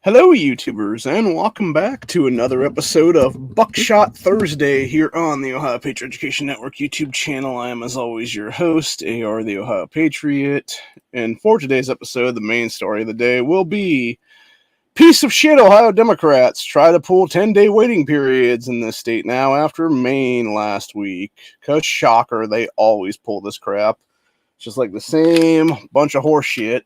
Hello, YouTubers, and welcome back to another episode of Buckshot Thursday here on the Ohio Patriot Education Network YouTube channel. I am, as always, your host, AR the Ohio Patriot, and for today's episode, the main story of the day will be piece of shit Ohio Democrats try to pull 10-day waiting periods in this state now after Maine last week. Cause shocker, they always pull this crap. It's just like the same bunch of horse shit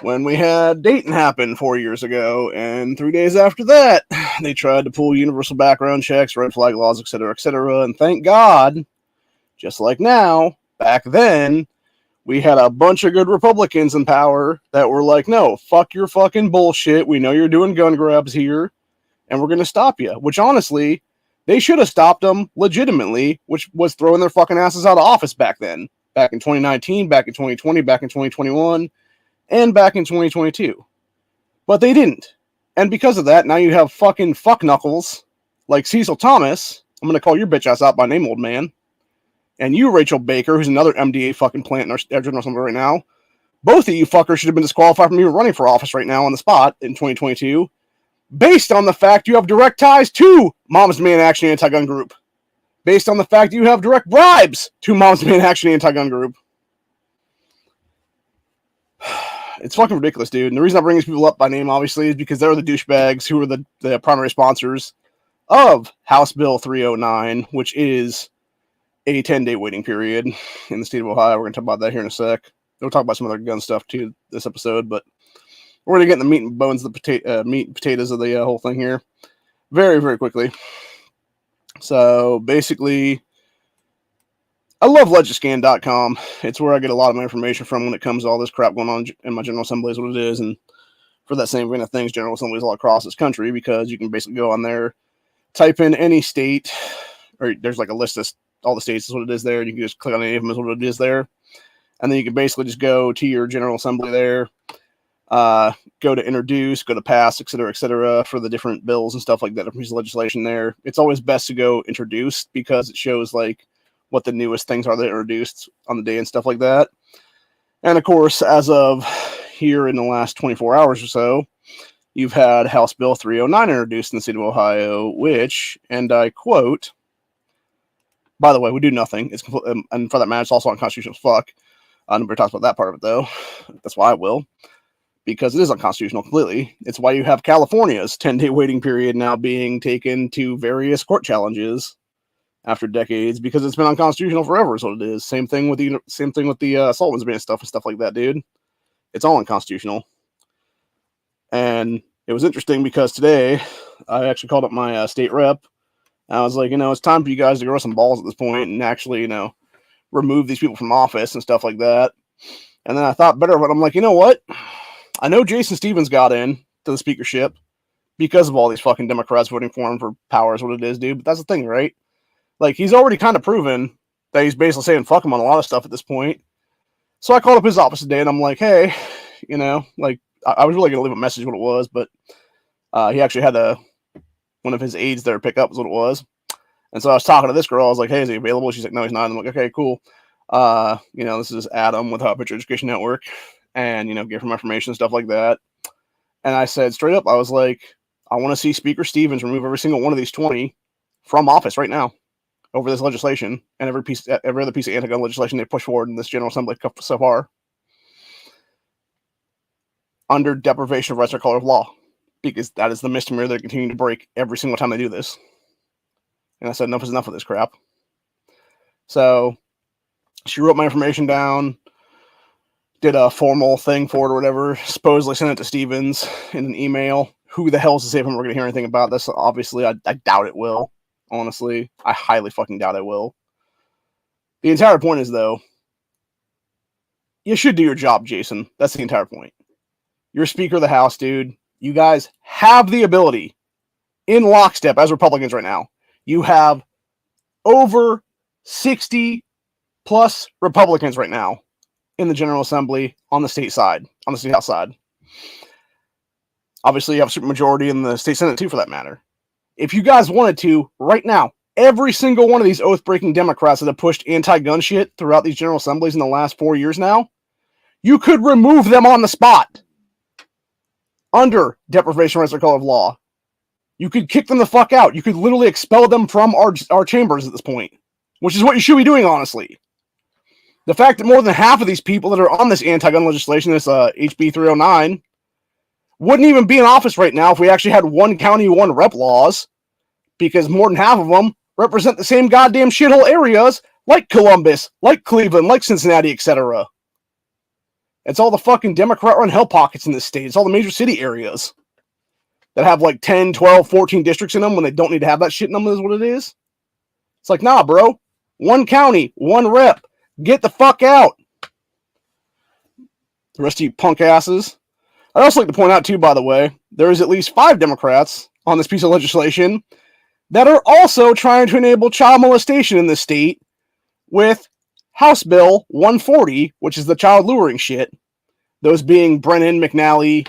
when we had Dayton happen 4 years ago, and 3 days after that, they tried to pull universal background checks, red flag laws, etc., and thank God, just like now, back then, we had a bunch of good Republicans in power that were like, no, fuck your fucking bullshit, we know you're doing gun grabs here, and we're going to stop you, which honestly, they should have stopped them legitimately, which was throwing their fucking asses out of office back then, back in 2019, back in 2020, back in 2021, and back in 2022. But they didn't. And because of that, now you have fucking fuckknuckles like Cecil Thomas. I'm going to call your bitch ass out by name, old man. And you, Rachel Baker, who's another MDA fucking plant in our General Assembly right now. Both of you fuckers should have been disqualified from even running for office right now on the spot in 2022 based on the fact you have direct ties to Moms Demand Action Anti-Gun Group. Based on the fact you have direct bribes to Moms Demand Action Anti-Gun Group. It's fucking ridiculous, dude. And the reason I bring these people up by name, obviously, is because they're the douchebags who are the primary sponsors of House Bill 309, which is a 10-day waiting period in the state of Ohio. We're going to talk about that here in a sec. We'll talk about some other gun stuff, too, this episode, but we're going to get in the meat and bones of the meat and potatoes of the whole thing here very, very quickly. So, basically, I love legiscan.com. It's where I get a lot of my information from when it comes to all this crap going on in my General Assembly is what it is. And for that same vein of things, General Assemblies all across this country, because you can basically go on there, type in any state, or there's like a list of all the states is what it is there. And you can just click on any of them is what it is there. And then you can basically just go to your General Assembly there, go to introduce, go to pass, etc., for the different bills and stuff like that, different pieces of legislation there. It's always best to go introduced because it shows like what the newest things are that are introduced on the day and stuff like that. And of course, as of here in the last 24 hours or so, you've had House Bill 309 introduced in the state of Ohio, which, and I quote, by the way, we do nothing. It's and for that matter, it's also unconstitutional as fuck. Nobody talks about that part of it, though. That's why I will. Because it is unconstitutional completely. It's why you have California's 10-day waiting period now being taken to various court challenges after decades, because it's been unconstitutional forever is what it is. Same thing with the Sullivan's ban stuff and stuff like that, dude. It's all unconstitutional. And it was interesting because today I actually called up my state rep. And I was like, it's time for you guys to grow some balls at this point and actually, remove these people from office and stuff like that. And then I thought better of it. I'm like, you know what? I know Jason Stevens got in to the speakership because of all these fucking Democrats voting for him for power is what it is, dude. But that's the thing, right? Like, he's already kind of proven that he's basically saying fuck him on a lot of stuff at this point. So I called up his office today, and I'm like, hey, I was really going to leave a message what it was, but he actually had one of his aides there pick up is what it was. And so I was talking to this girl. I was like, hey, is he available? She's like, no, he's not. I'm like, okay, cool. This is Adam with Ohio Patriot Education Network, and, give him information and stuff like that. And I said straight up, I was like, I want to see Speaker Stevens remove every single one of these 20 from office right now over this legislation and every other piece of anti-gun legislation they push forward in this General Assembly so far under deprivation of rights or color of law, because that is the misdemeanor they're continuing to break every single time they do this. And I said, enough is enough of this crap. So she wrote my information down, did a formal thing for it or whatever, supposedly sent it to Stevens in an email. Who the hell's to say if we're going to hear anything about this? Obviously, I doubt it will. Honestly, I highly fucking doubt it will. The entire point is, though, you should do your job, Jason. That's the entire point. You're Speaker of the House, dude. You guys have the ability, in lockstep, as Republicans right now, you have over 60 plus Republicans right now in the General Assembly on the state side, on the state House side. Obviously, you have a supermajority in the state Senate, too, for that matter. If you guys wanted to, right now, every single one of these oath-breaking Democrats that have pushed anti-gun shit throughout these General Assemblies in the last 4 years now, you could remove them on the spot. under deprivation rights or color of law. You could kick them the fuck out. You could literally expel them from our chambers at this point, which is what you should be doing, honestly. The fact that more than half of these people that are on this anti-gun legislation, this HB 309, wouldn't even be in office right now if we actually had one county, one rep laws, because more than half of them represent the same goddamn shithole areas like Columbus, like Cleveland, like Cincinnati, etc. It's all the fucking Democrat-run hell pockets in this state. It's all the major city areas that have like 10, 12, 14 districts in them when they don't need to have that shit in them is what it is. It's like, nah, bro. One county, one rep. Get the fuck out. The rest of you punk asses. I'd also like to point out, too, by the way, there is at least 5 Democrats on this piece of legislation that are also trying to enable child molestation in this state with House Bill 140, which is the child luring shit. Those being Brennan, McNally,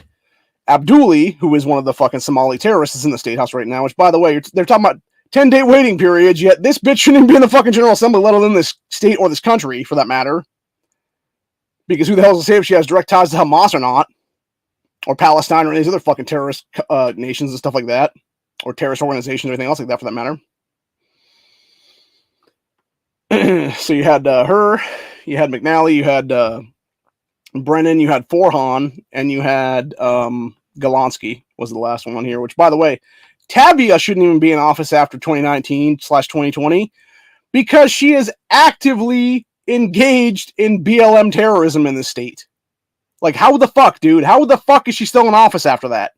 Abduli, who is one of the fucking Somali terrorists in the state house right now, which, by the way, they're talking about 10-day waiting periods, yet this bitch shouldn't even be in the fucking General Assembly, let alone this state or this country, for that matter. Because who the hell is to say if she has direct ties to Hamas or not? Or Palestine or any of these other fucking terrorist nations and stuff like that. Or terrorist organizations or anything else like that, for that matter. So you had her, you had McNally, you had Brennan, you had Forhan, and you had Golonsky was the last one here, which, by the way, Tabia shouldn't even be in office after 2019/2020 because she is actively engaged in BLM terrorism in the state. Like, how the fuck, dude? How the fuck is she still in office after that?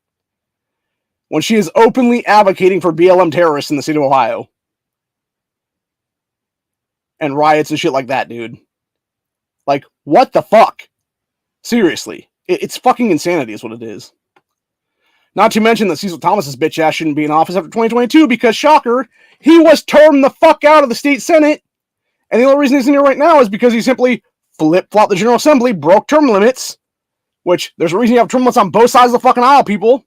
When she is openly advocating for BLM terrorists in the state of Ohio. And riots and shit like that, dude. Like, what the fuck? Seriously. It's fucking insanity is what it is. Not to mention that Cecil Thomas's bitch ass shouldn't be in office after 2022 because, shocker, he was termed the fuck out of the state senate. And the only reason he's in here right now is because he simply flip-flopped the General Assembly, broke term limits, which there's a reason you have term limits on both sides of the fucking aisle, people.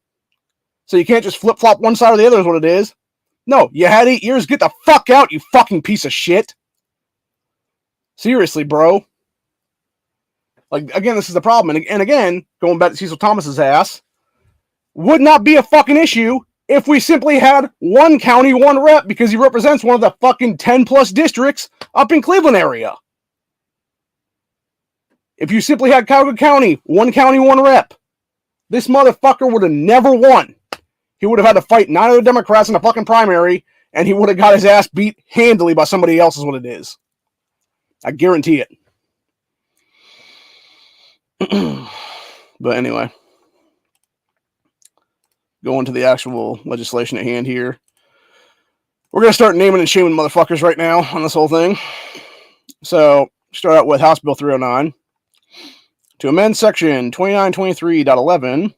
So you can't just flip-flop one side or the other is what it is. No, you had 8 years. Get the fuck out, you fucking piece of shit. Seriously, bro. Like, again, this is the problem. And again, going back to Cecil Thomas's ass, would not be a fucking issue if we simply had one county, one rep, because he represents one of the fucking 10-plus districts up in Cleveland area. If you simply had Cuyahoga County, one rep, this motherfucker would have never won. He would have had to fight 9 other Democrats in a fucking primary, and he would have got his ass beat handily by somebody else is what it is. I guarantee it. But anyway. Going to the actual legislation at hand here. We're going to start naming and shaming motherfuckers right now on this whole thing. So, start out with House Bill 309. To amend Section 2923.11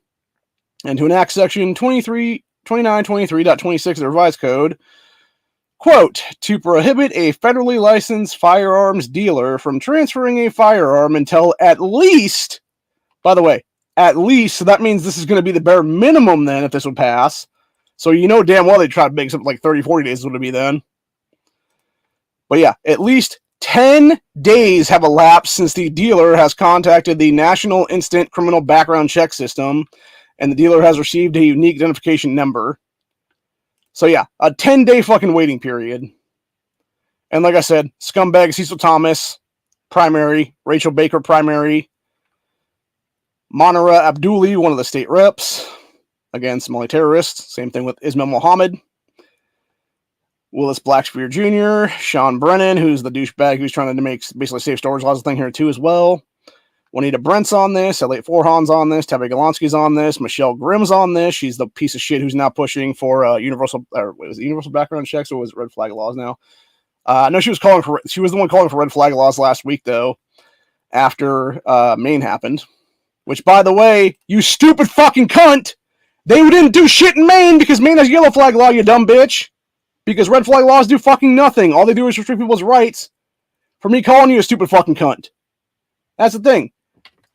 and to enact Section 2923.26 of the Revised Code, quote, to prohibit a federally licensed firearms dealer from transferring a firearm until at least, by the way, at least, so that means this is going to be the bare minimum then if this would pass. So you know damn well they try to make something like 30, 40 days is what it would be then. But yeah, at least 10 days have elapsed since the dealer has contacted the National Instant Criminal Background Check System and the dealer has received a unique identification number. So yeah, a 10-day fucking waiting period. And like I said, scumbag Cecil Thomas, primary, Rachel Baker, primary, Monera Abduli, one of the state reps, again, Somali terrorists. Same thing with Ismail Mohammed. Willis Blackspear Jr., Sean Brennan, who's the douchebag who's trying to make basically safe storage laws thing here too as well. Juanita Brent's on this, Elliot Forhan's on this, Tabby Golonsky's on this, Michelle Grimm's on this. She's the piece of shit who's now pushing for universal background checks, or was it red flag laws now? No, she was the one calling for red flag laws last week though, after Maine happened. Which, by the way, you stupid fucking cunt, they didn't do shit in Maine because Maine has yellow flag law, you dumb bitch. Because red flag laws do fucking nothing. All they do is restrict people's rights for me calling you a stupid fucking cunt. That's the thing.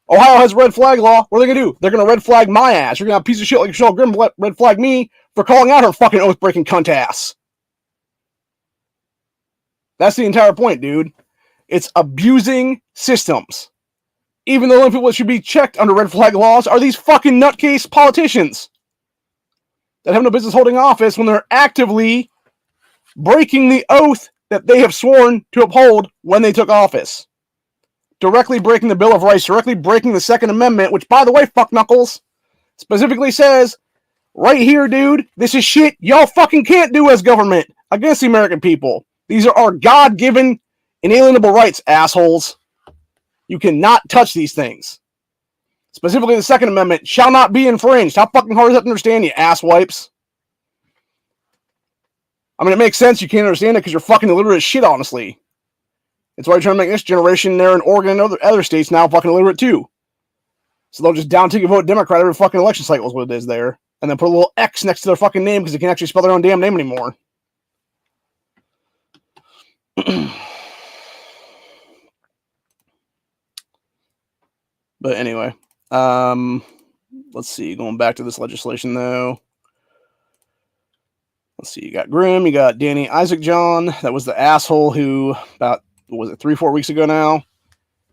Ohio has red flag law. What are they going to do? They're going to red flag my ass. You're going to have a piece of shit like Michelle Grimm red flag me for calling out her fucking oath-breaking cunt ass. That's the entire point, dude. It's abusing systems. even the only people that should be checked under red flag laws are these fucking nutcase politicians that have no business holding office when they're actively breaking the oath that they have sworn to uphold when they took office. Directly breaking the Bill of Rights, directly breaking the Second Amendment, which, by the way, fuck knuckles, specifically says, right here, dude, this is shit y'all fucking can't do as government against the American people. These are our God-given, inalienable rights, assholes. You cannot touch these things. Specifically, the Second Amendment shall not be infringed. How fucking hard is that to understand, you asswipes? I mean, it makes sense you can't understand it because you're fucking illiterate as shit, honestly. That's why you're trying to make this generation there in Oregon and other states now fucking illiterate too. So they'll just down take a vote Democrat every fucking election cycle is what it is there. And then put a little X next to their fucking name because they can't actually spell their own damn name anymore. But anyway, let's see. Going back to this legislation, though. Let's see. You got Grimm. You got Danny Isaac John. That was the asshole who, about, what was it, 3-4 weeks ago now?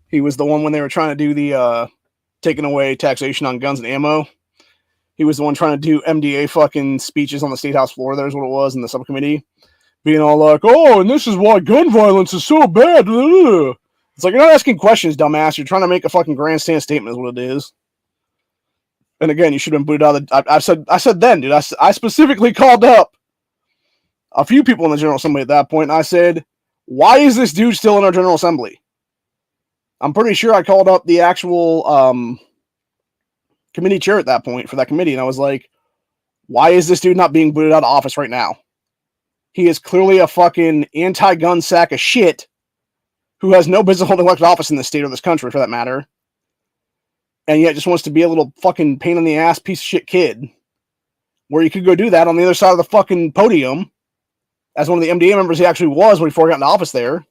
He was the one when they were trying to do the taking away taxation on guns and ammo. He was the one trying to do MDA fucking speeches on the State House floor. There's what it was in the subcommittee. Being all like, oh, and this is why gun violence is so bad. It's like, you're not asking questions, dumbass. You're trying to make a fucking grandstand statement is what it is. And again, you should have been booted out of the... I said then, dude. I specifically called up a few people in the General Assembly at that point, and I said, why is this dude still in our General Assembly? I'm pretty sure I called up the actual committee chair at that point for that committee, and I was like, why is this dude not being booted out of office right now? He is clearly a fucking anti-gun sack of shit who has no business holding elected office in this state or this country, for that matter, and yet just wants to be a little fucking pain-in-the-ass piece of shit kid, where you could go do that on the other side of the fucking podium, as one of the MDA members he actually was before he got into office there.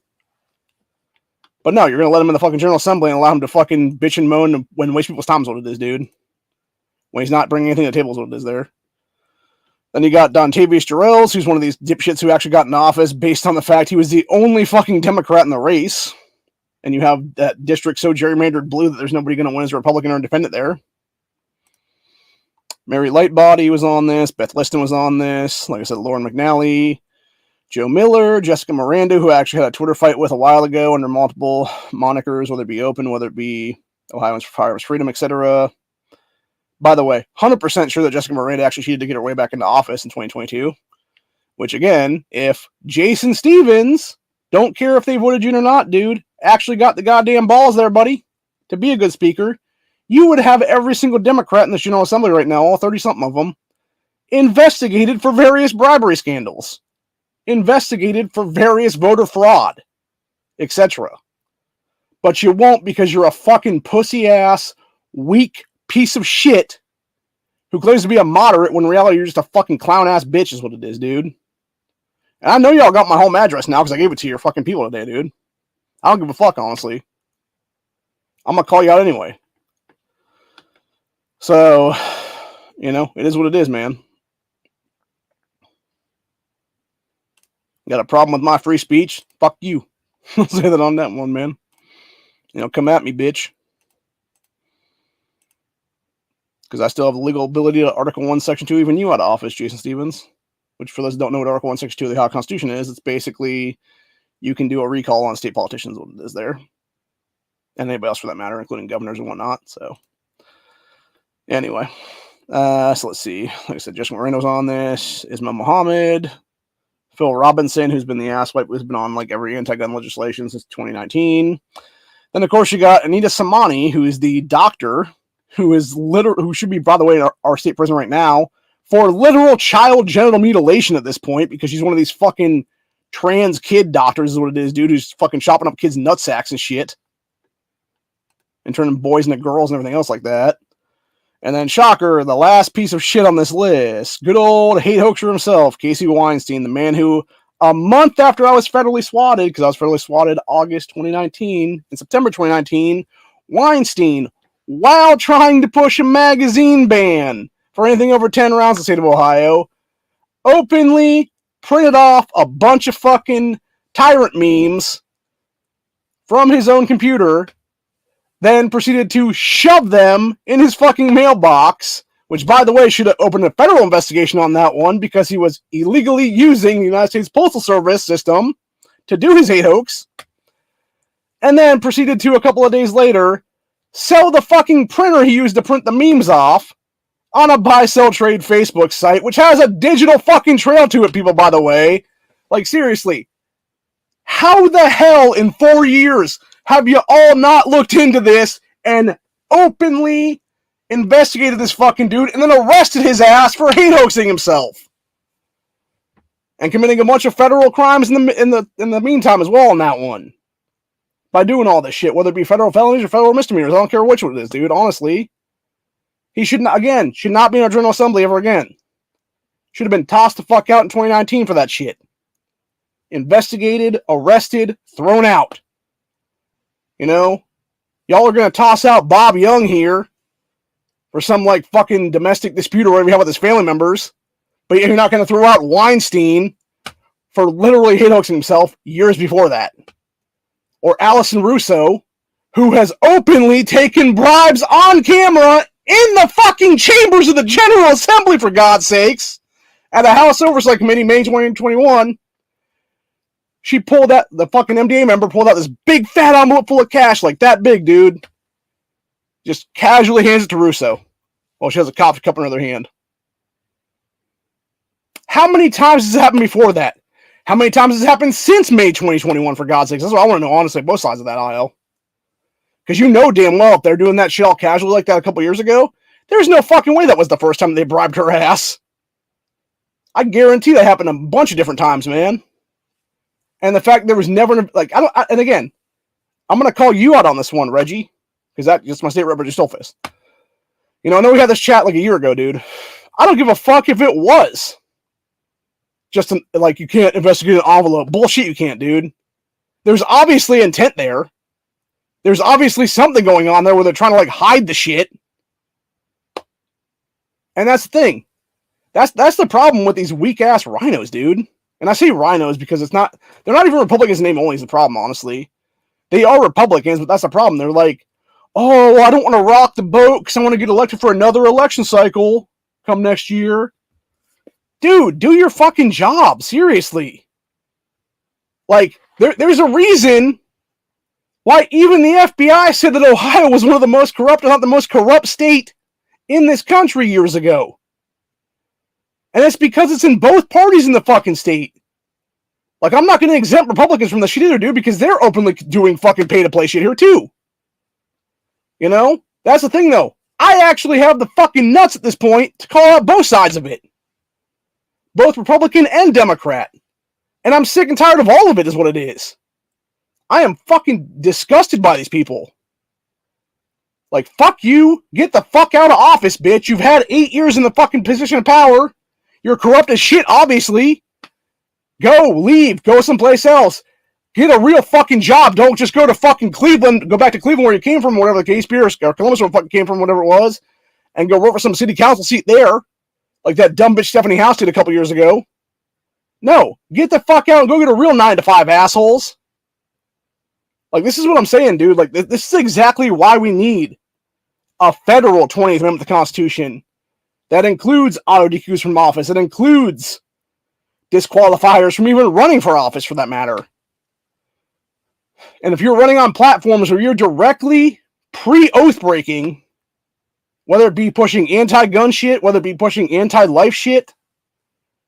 But no, you're going to let him in the fucking General Assembly and allow him to fucking bitch and moan when waste people's time is what it is, dude. When he's not bringing anything to the table is what it is there. Then you got Dontavius Jarrells, who's one of these dipshits who actually got in office based on the fact he was the only fucking Democrat in the race. And you have that district so gerrymandered blue that there's nobody going to win as a Republican or independent there. Mary Lightbody was on this. Beth Liston was on this. Like I said, Lauren McNally. Joe Miller, Jessica Miranda, who I actually had a Twitter fight with a while ago under multiple monikers, whether it be Open, whether it be Ohioans for Firearms Freedom, etc. By the way, 100% sure that Jessica Miranda actually cheated to get her way back into office in 2022. Which, again, if Jason Stevens, don't care if they voted you or not, dude, actually got the goddamn balls there, buddy, to be a good speaker, you would have every single Democrat in the General Assembly right now, all 30-something of them, investigated for various bribery scandals. Investigated for various voter fraud, etc. But you won't because you're a fucking pussy-ass, weak piece of shit who claims to be a moderate when in reality you're just a fucking clown-ass bitch is what it is, dude. And I know y'all got my home address now because I gave it to your fucking people today, dude. I don't give a fuck, honestly. I'm going to call you out anyway. So, you know, it is what it is, man. Got a problem with my free speech? Fuck you. I'll say that on that one, man. You know, come at me, bitch. Because I still have the legal ability to Article 1, Section 2, even you out of office, Jason Stevens. Which, for those who don't know what Article 1, Section 2 of the Ohio Constitution is, it's basically you can do a recall on state politicians, what it is there. And anybody else for that matter, including governors and whatnot. So, anyway. So let's see. Like I said, Jessica Moreno's on this. Ismail Muhammad. Phil Robinson, who's been the asswipe, who's been on like every anti-gun legislation since 2019. Then, of course, you got Anita Samani, who is the doctor, who should be, by the way, in our state prison right now for literal child genital mutilation at this point, because she's one of these fucking trans kid doctors, is what it is, dude, who's fucking chopping up kids' nutsacks and shit, and turning boys into girls and everything else like that. And then, shocker, the last piece of shit on this list, good old hate hoaxer himself, Casey Weinstein, the man who, a month after I was federally swatted, because I was federally swatted August 2019, in September 2019, Weinstein, while trying to push a magazine ban for anything over 10 rounds in the state of Ohio, openly printed off a bunch of fucking tyrant memes from his own computer then proceeded to shove them in his fucking mailbox, which, by the way, should have opened a federal investigation on that one because he was illegally using the United States Postal Service system to do his hate hoax, and then proceeded to, a couple of days later, sell the fucking printer he used to print the memes off on a buy-sell-trade Facebook site, which has a digital fucking trail to it, people, by the way. Like, seriously. How the hell in 4 years have you all not looked into this and openly investigated this fucking dude and then arrested his ass for hate hoaxing himself? And committing a bunch of federal crimes in the meantime as well on that one. By doing all this shit, whether it be federal felonies or federal misdemeanors. I don't care which one it is, dude, honestly. He should not be in our General Assembly ever again. Should have been tossed the fuck out in 2019 for that shit. Investigated, arrested, thrown out. You know? Y'all are gonna toss out Bob Young here for some, like, fucking domestic dispute or whatever you have with his family members. But you're not gonna throw out Weinstein for literally hate hoaxing himself years before that. Or Allison Russo, who has openly taken bribes on camera in the fucking chambers of the General Assembly, for God's sakes, at a House Oversight Committee, May 2021. She pulled out, the fucking MDA member pulled out this big fat envelope full of cash, like that big, dude. Just casually hands it to Russo. Well, she has a coffee cup in her other hand. How many times has it happened before that? How many times has it happened since May 2021, for God's sakes? That's what I want to know, honestly, both sides of that aisle. Because you know damn well if they're doing that shit all casually like that a couple years ago, there's no fucking way that was the first time they bribed her ass. I guarantee that happened a bunch of different times, man. And the fact there was never, like, and again, I'm going to call you out on this one, Reggie, because that's just my state rep, Reggie Stolfist. You know, I know we had this chat like a year ago, dude. I don't give a fuck if it was. Just, like, you can't investigate an envelope. Bullshit, you can't, dude. There's obviously intent there. There's obviously something going on there where they're trying to, like, hide the shit. And that's the thing. That's the problem with these weak-ass rhinos, dude. And I say rhinos because they're not even Republicans in name only is the problem, honestly. They are Republicans, but that's the problem. They're like, oh, I don't want to rock the boat because I want to get elected for another election cycle come next year. Dude, do your fucking job. Seriously. Like, there's a reason why even the FBI said that Ohio was one of the most corrupt, if not the most corrupt state in this country years ago. And it's because it's in both parties in the fucking state. Like, I'm not going to exempt Republicans from the shit either, dude, because they're openly doing fucking pay-to-play shit here, too. You know? That's the thing, though. I actually have the fucking nuts at this point to call out both sides of it. Both Republican and Democrat. And I'm sick and tired of all of it, is what it is. I am fucking disgusted by these people. Like, fuck you. Get the fuck out of office, bitch. You've had 8 years in the fucking position of power. You're corrupt as shit, obviously. Go, leave, go someplace else. Get a real fucking job. Don't just go to fucking Cleveland, go back to Cleveland where you came from, whatever the case, Pierce, or Columbus where you fucking came from, whatever it was, and go work for some city council seat there, like that dumb bitch Stephanie House did a couple years ago. No, get the fuck out and go get a real 9-to-5, assholes. Like, this is what I'm saying, dude. Like, this is exactly why we need a federal 20th Amendment to the Constitution that includes auto DQs from office. It includes disqualifiers from even running for office, for that matter. And if you're running on platforms where you're directly pre-oath breaking, whether it be pushing anti-gun shit, whether it be pushing anti-life shit,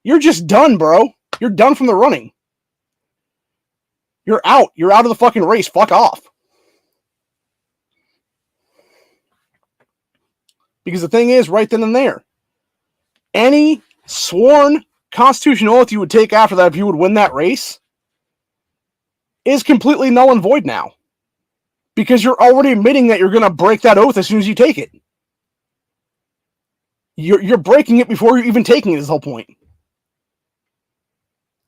you're just done, bro. You're done from the running. You're out. You're out of the fucking race. Fuck off. Because the thing is, right then and there, any sworn constitutional oath you would take after that if you would win that race is completely null and void now. Because you're already admitting that you're going to break that oath as soon as you take it. You're breaking it before you're even taking it, is the whole point.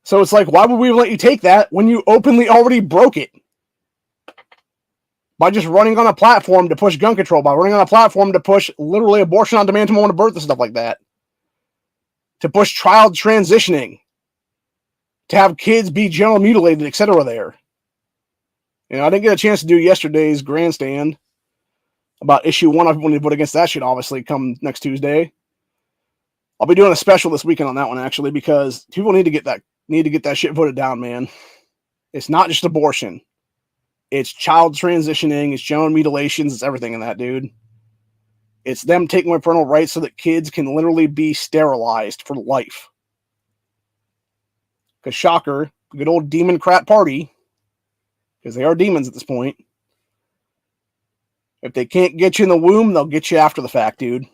So it's like, why would we let you take that when you openly already broke it? By just running on a platform to push gun control, by running on a platform to push literally abortion on demand to moment of birth and stuff like that. To push child transitioning. To have kids be genital mutilated, etc. there. You know, I didn't get a chance to do yesterday's grandstand. about issue 1. If people need to vote against that shit, obviously, come next Tuesday. I'll be doing a special this weekend on that one, actually, because people need to get that shit voted down, man. It's not just abortion. It's child transitioning, it's genital mutilations, it's everything in that, dude. It's them taking away parental rights so that kids can literally be sterilized for life. Because shocker, good old demon-crat party, because they are demons at this point. If they can't get you in the womb, they'll get you after the fact, dude.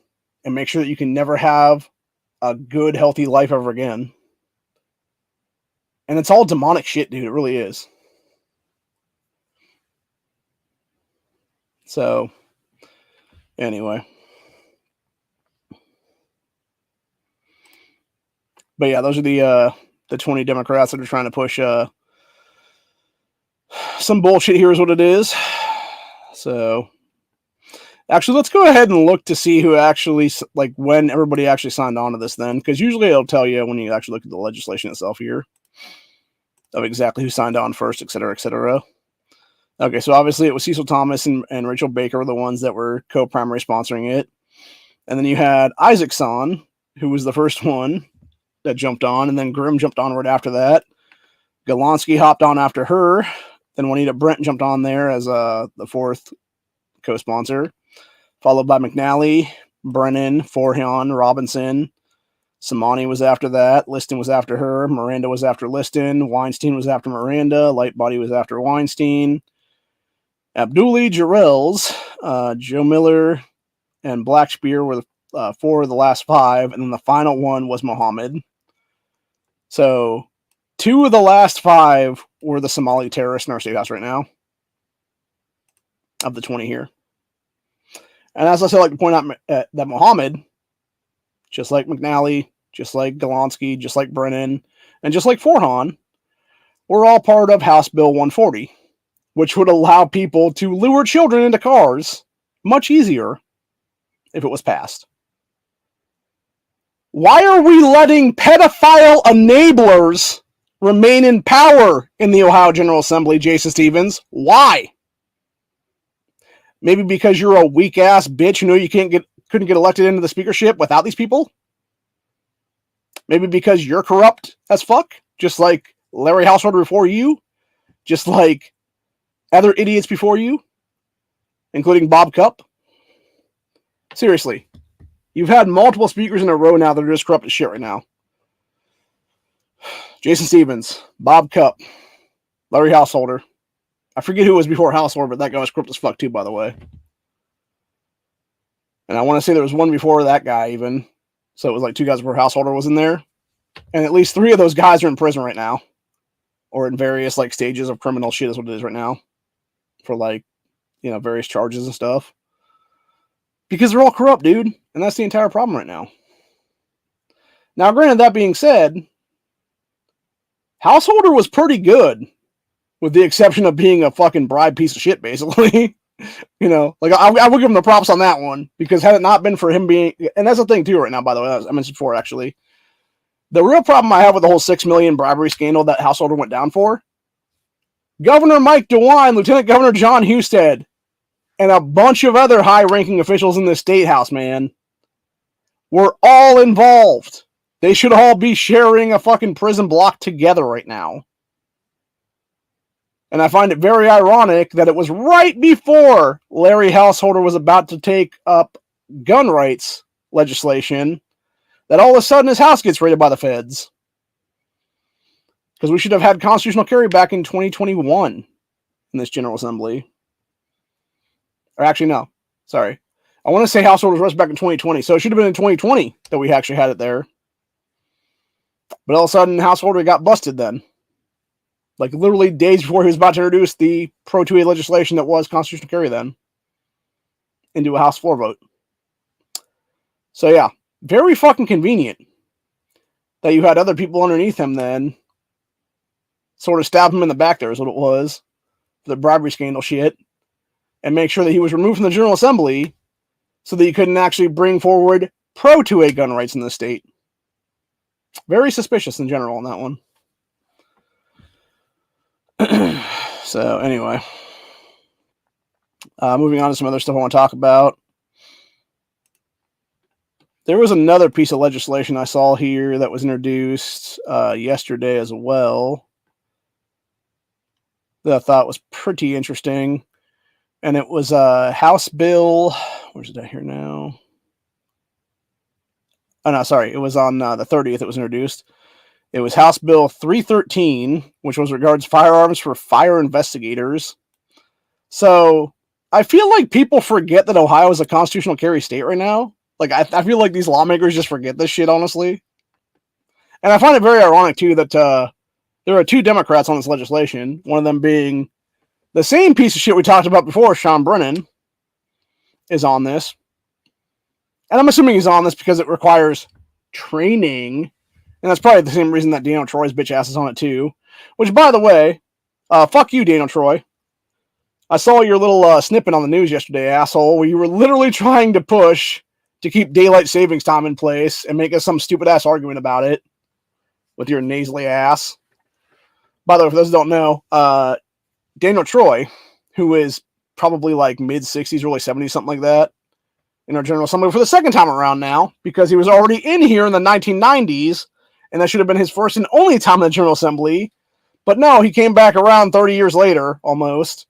And make sure that you can never have a good, healthy life ever again. And it's all demonic shit, dude. It really is. So, anyway. But yeah, those are the 20 Democrats that are trying to push some bullshit here is what it is. So, actually, let's go ahead and look to see who actually, like, when everybody actually signed on to this then. Because usually it'll tell you when you actually look at the legislation itself here of exactly who signed on first, et cetera, et cetera. Okay, so obviously it was Cecil Thomas and Rachel Baker were the ones that were co-primary sponsoring it. And then you had Isaacson, who was the first one that jumped on, and then Grimm jumped on right after that. Golonsky hopped on after her. Then Juanita Brent jumped on there as the fourth co-sponsor, followed by McNally, Brennan, Forhan, Robinson. Samani was after that. Liston was after her. Miranda was after Liston. Weinstein was after Miranda. Lightbody was after Weinstein. Abduli, Jarrells, Joe Miller, and Blackspear were the 4 of the last 5, and then the final one was Mohammed. So 2 of the last 5 were the Somali terrorists in our state house right now, of the 20 here. And as I said, I like to point out that Mohammed, just like McNally, just like Golonsky, just like Brennan, and just like Forhan, were all part of House Bill 140, which would allow people to lure children into cars much easier if it was passed. Why are we letting pedophile enablers remain in power in the Ohio General Assembly, Jason Stevens? Why? Maybe because you're a weak-ass bitch who knew you couldn't get elected into the speakership without these people? Maybe because you're corrupt as fuck, just like Larry Householder before you, just like other idiots before you, including Bob Cupp. Seriously, you've had multiple speakers in a row now that are just corrupt as shit right now. Jason Stevens, Bob Cupp, Larry Householder. I forget who was before Householder, but that guy was corrupt as fuck too, by the way. And I want to say there was one before that guy even. So it was like 2 guys before Householder was in there. And at least 3 of those guys are in prison right now. Or in various like stages of criminal shit is what it is right now. For like, you know, various charges and stuff. Because they're all corrupt, dude. And that's the entire problem right now. Now, granted, that being said, Householder was pretty good. With the exception of being a fucking bribe piece of shit, basically. You know, like I would give him the props on that one. Because had it not been for him being... And that's the thing too right now, by the way. I mentioned before, actually. The real problem I have with the whole $6 million bribery scandal that Householder went down for, Governor Mike DeWine, Lieutenant Governor John Husted, and a bunch of other high-ranking officials in the state house, man, were all involved. They should all be sharing a fucking prison block together right now. And I find it very ironic that it was right before Larry Householder was about to take up gun rights legislation that all of a sudden his house gets raided by the feds. Because we should have had constitutional carry back in 2021 in this General Assembly. Or actually, no. Sorry. I want to say Householder was arrested back in 2020. So it should have been in 2020 that we actually had it there. But all of a sudden, Householder got busted then. Like literally days before he was about to introduce the Pro 2A legislation that was constitutional carry then. Into a House floor vote. So yeah. Very fucking convenient. That you had other people underneath him then. Sort of stab him in the back there is what it was. For the bribery scandal shit. And make sure that he was removed from the General Assembly. So that you couldn't actually bring forward Pro 2A gun rights in the state. Very suspicious in general on that one. So, anyway. Moving on to some other stuff I want to talk about. There was another piece of legislation I saw here that was introduced yesterday as well that I thought was pretty interesting. And it was House Bill. Where's it at here now? Oh, no, sorry. It was on the 30th it was introduced. It was House Bill 313, which was regards firearms for fire investigators. So I feel like people forget that Ohio is a constitutional carry state right now. Like, I feel like these lawmakers just forget this shit, honestly. And I find it very ironic, too, that there are 2 Democrats on this legislation, one of them being the same piece of shit we talked about before, Sean Brennan, is on this. And I'm assuming he's on this because it requires training. And that's probably the same reason that Daniel Troy's bitch ass is on it, too. Which, by the way, fuck you, Daniel Troy. I saw your little snippet on the news yesterday, asshole, where you were literally trying to push to keep daylight savings time in place and make us some stupid-ass argument about it with your nasally ass. By the way, for those who don't know, Daniel Troy, who is probably like mid-60s, early 70s, something like that, in our General Assembly for the second time around now, because he was already in here in the 1990s, and that should have been his first and only time in the General Assembly. But no, he came back around 30 years later, almost,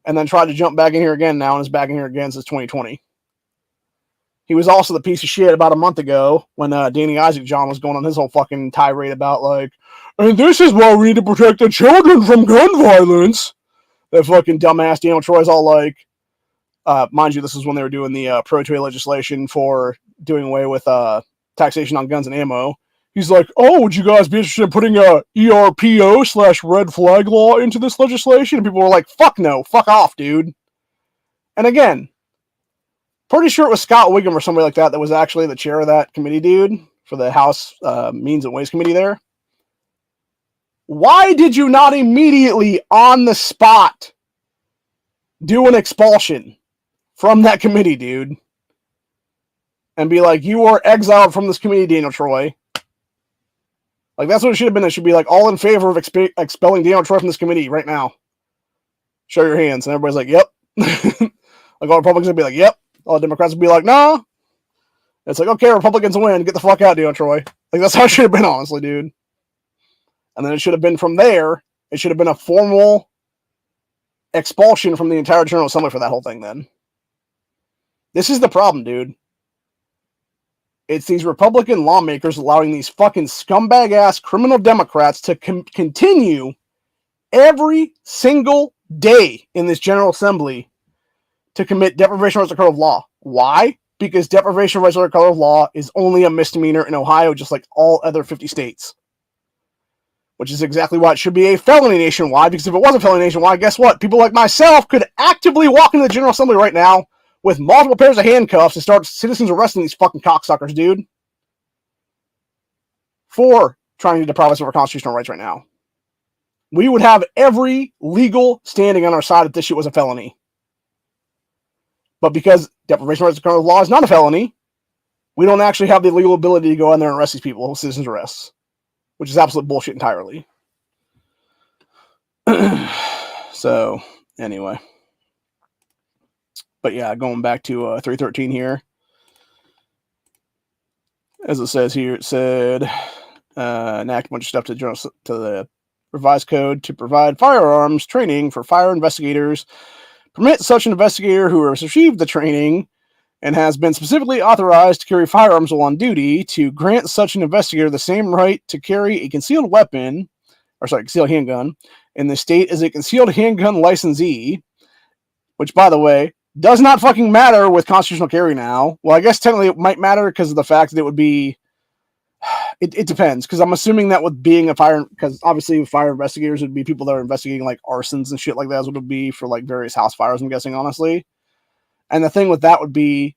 and then tried to jump back in here again now, and is back in here again since 2020. He was also the piece of shit about a month ago when Danny Isaac John was going on his whole fucking tirade about, like, and this is why we need to protect the children from gun violence. That fucking dumbass Daniel Troy's all like, mind you, this is when they were doing the pro-choice legislation for doing away with taxation on guns and ammo. He's like, oh, would you guys be interested in putting a ERPO/red flag law into this legislation? And people were like, fuck no, fuck off, dude. And again, pretty sure it was Scott Wiggum or somebody like that was actually the chair of that committee, dude, for the House Means and Ways Committee there. Why did you not immediately, on the spot, do an expulsion from that committee, dude? And be like, you are exiled from this committee, Daniel Troy. Like, that's what it should have been. It should be like, all in favor of expelling Daniel Troy from this committee right now. Show your hands. And everybody's like, yep. Like, all Republicans would be like, yep. All Democrats would be like, nah. It's like, okay, Republicans win. Get the fuck out, Daniel Troy. Like, that's how it should have been, honestly, dude. And then it should have been from there, it should have been a formal expulsion from the entire General Assembly for that whole thing then. This is the problem, dude. It's these Republican lawmakers allowing these fucking scumbag-ass criminal Democrats to continue every single day in this General Assembly to commit deprivation of rights under color of law. Why? Because deprivation of rights under color of law is only a misdemeanor in Ohio, just like all other 50 states. Which is exactly why it should be a felony nationwide, because if it was a felony nationwide, guess what? People like myself could actively walk into the General Assembly right now with multiple pairs of handcuffs and start citizens arresting these fucking cocksuckers, dude. For trying to deprive us of our constitutional rights right now. We would have every legal standing on our side if this shit was a felony. But because deprivation of rights under law is not a felony, we don't actually have the legal ability to go in there and arrest these people with citizens arrests. Which is absolute bullshit entirely. So, anyway. But yeah, going back to 313 here. As it says here, it said, enact a bunch of stuff to the revised code to provide firearms training for fire investigators. Permit such an investigator who has received the training and has been specifically authorized to carry firearms while on duty to grant such an investigator the same right to carry a concealed handgun in the state as a concealed handgun licensee, which, by the way, does not fucking matter with constitutional carry now. Well, I guess technically it might matter because of the fact that it would be... It depends, because I'm assuming that with being a fire... Because obviously fire investigators would be people that are investigating like arsons and shit like that, as what it would be for like various house fires, I'm guessing, honestly. And the thing with that would be,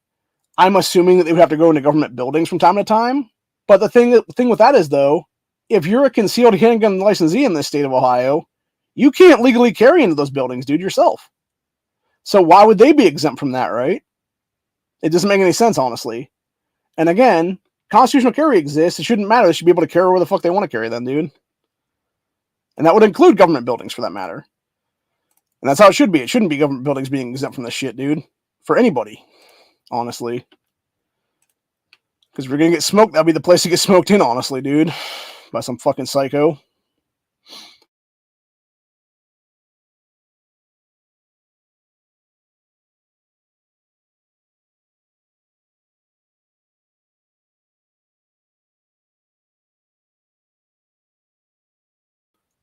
I'm assuming that they would have to go into government buildings from time to time. But the thing with that is, though, if you're a concealed handgun licensee in this state of Ohio, you can't legally carry into those buildings, dude, yourself. So why would they be exempt from that, right? It doesn't make any sense, honestly. And again, constitutional carry exists. It shouldn't matter. They should be able to carry where the fuck they want to carry then, dude. And that would include government buildings, for that matter. And that's how it should be. It shouldn't be government buildings being exempt from this shit, dude. For anybody, honestly. Because if we're gonna get smoked, that'll be the place to get smoked in, honestly, dude. By some fucking psycho.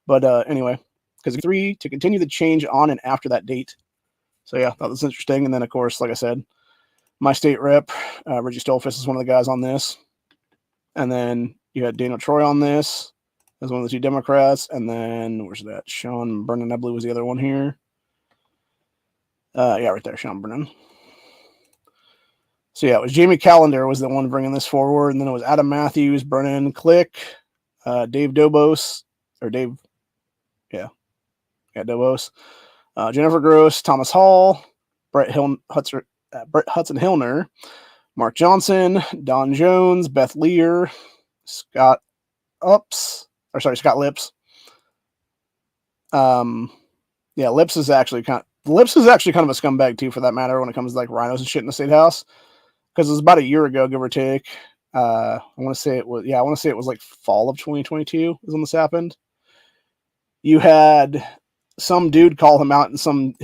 But anyway, because 3 to continue the change on and after that date. So yeah, that was interesting. And then of course, like I said, my state rep, Reggie Stolfus, is one of the guys on this. And then you had Daniel Troy on this as one of the 2 Democrats. And then where's that? Sean Brennan, I believe, was the other one here. Yeah, right there, Sean Brennan. So yeah, it was Jamie Callender was the one bringing this forward, and then it was Adam Matthews, Brennan Click, Dave Dobos, or Dave, yeah, Dobos, Jennifer Gross, Thomas Hall, Brett Hudson Hillner, Mark Johnson, Don Jones, Beth Lear, Scott Lips. Yeah, Lips is actually kind of a scumbag too, for that matter, when it comes to like rhinos and shit in the state house. Because it was about a year ago, give or take. I want to say it was like fall of 2022 is when this happened. You had some dude call him out in some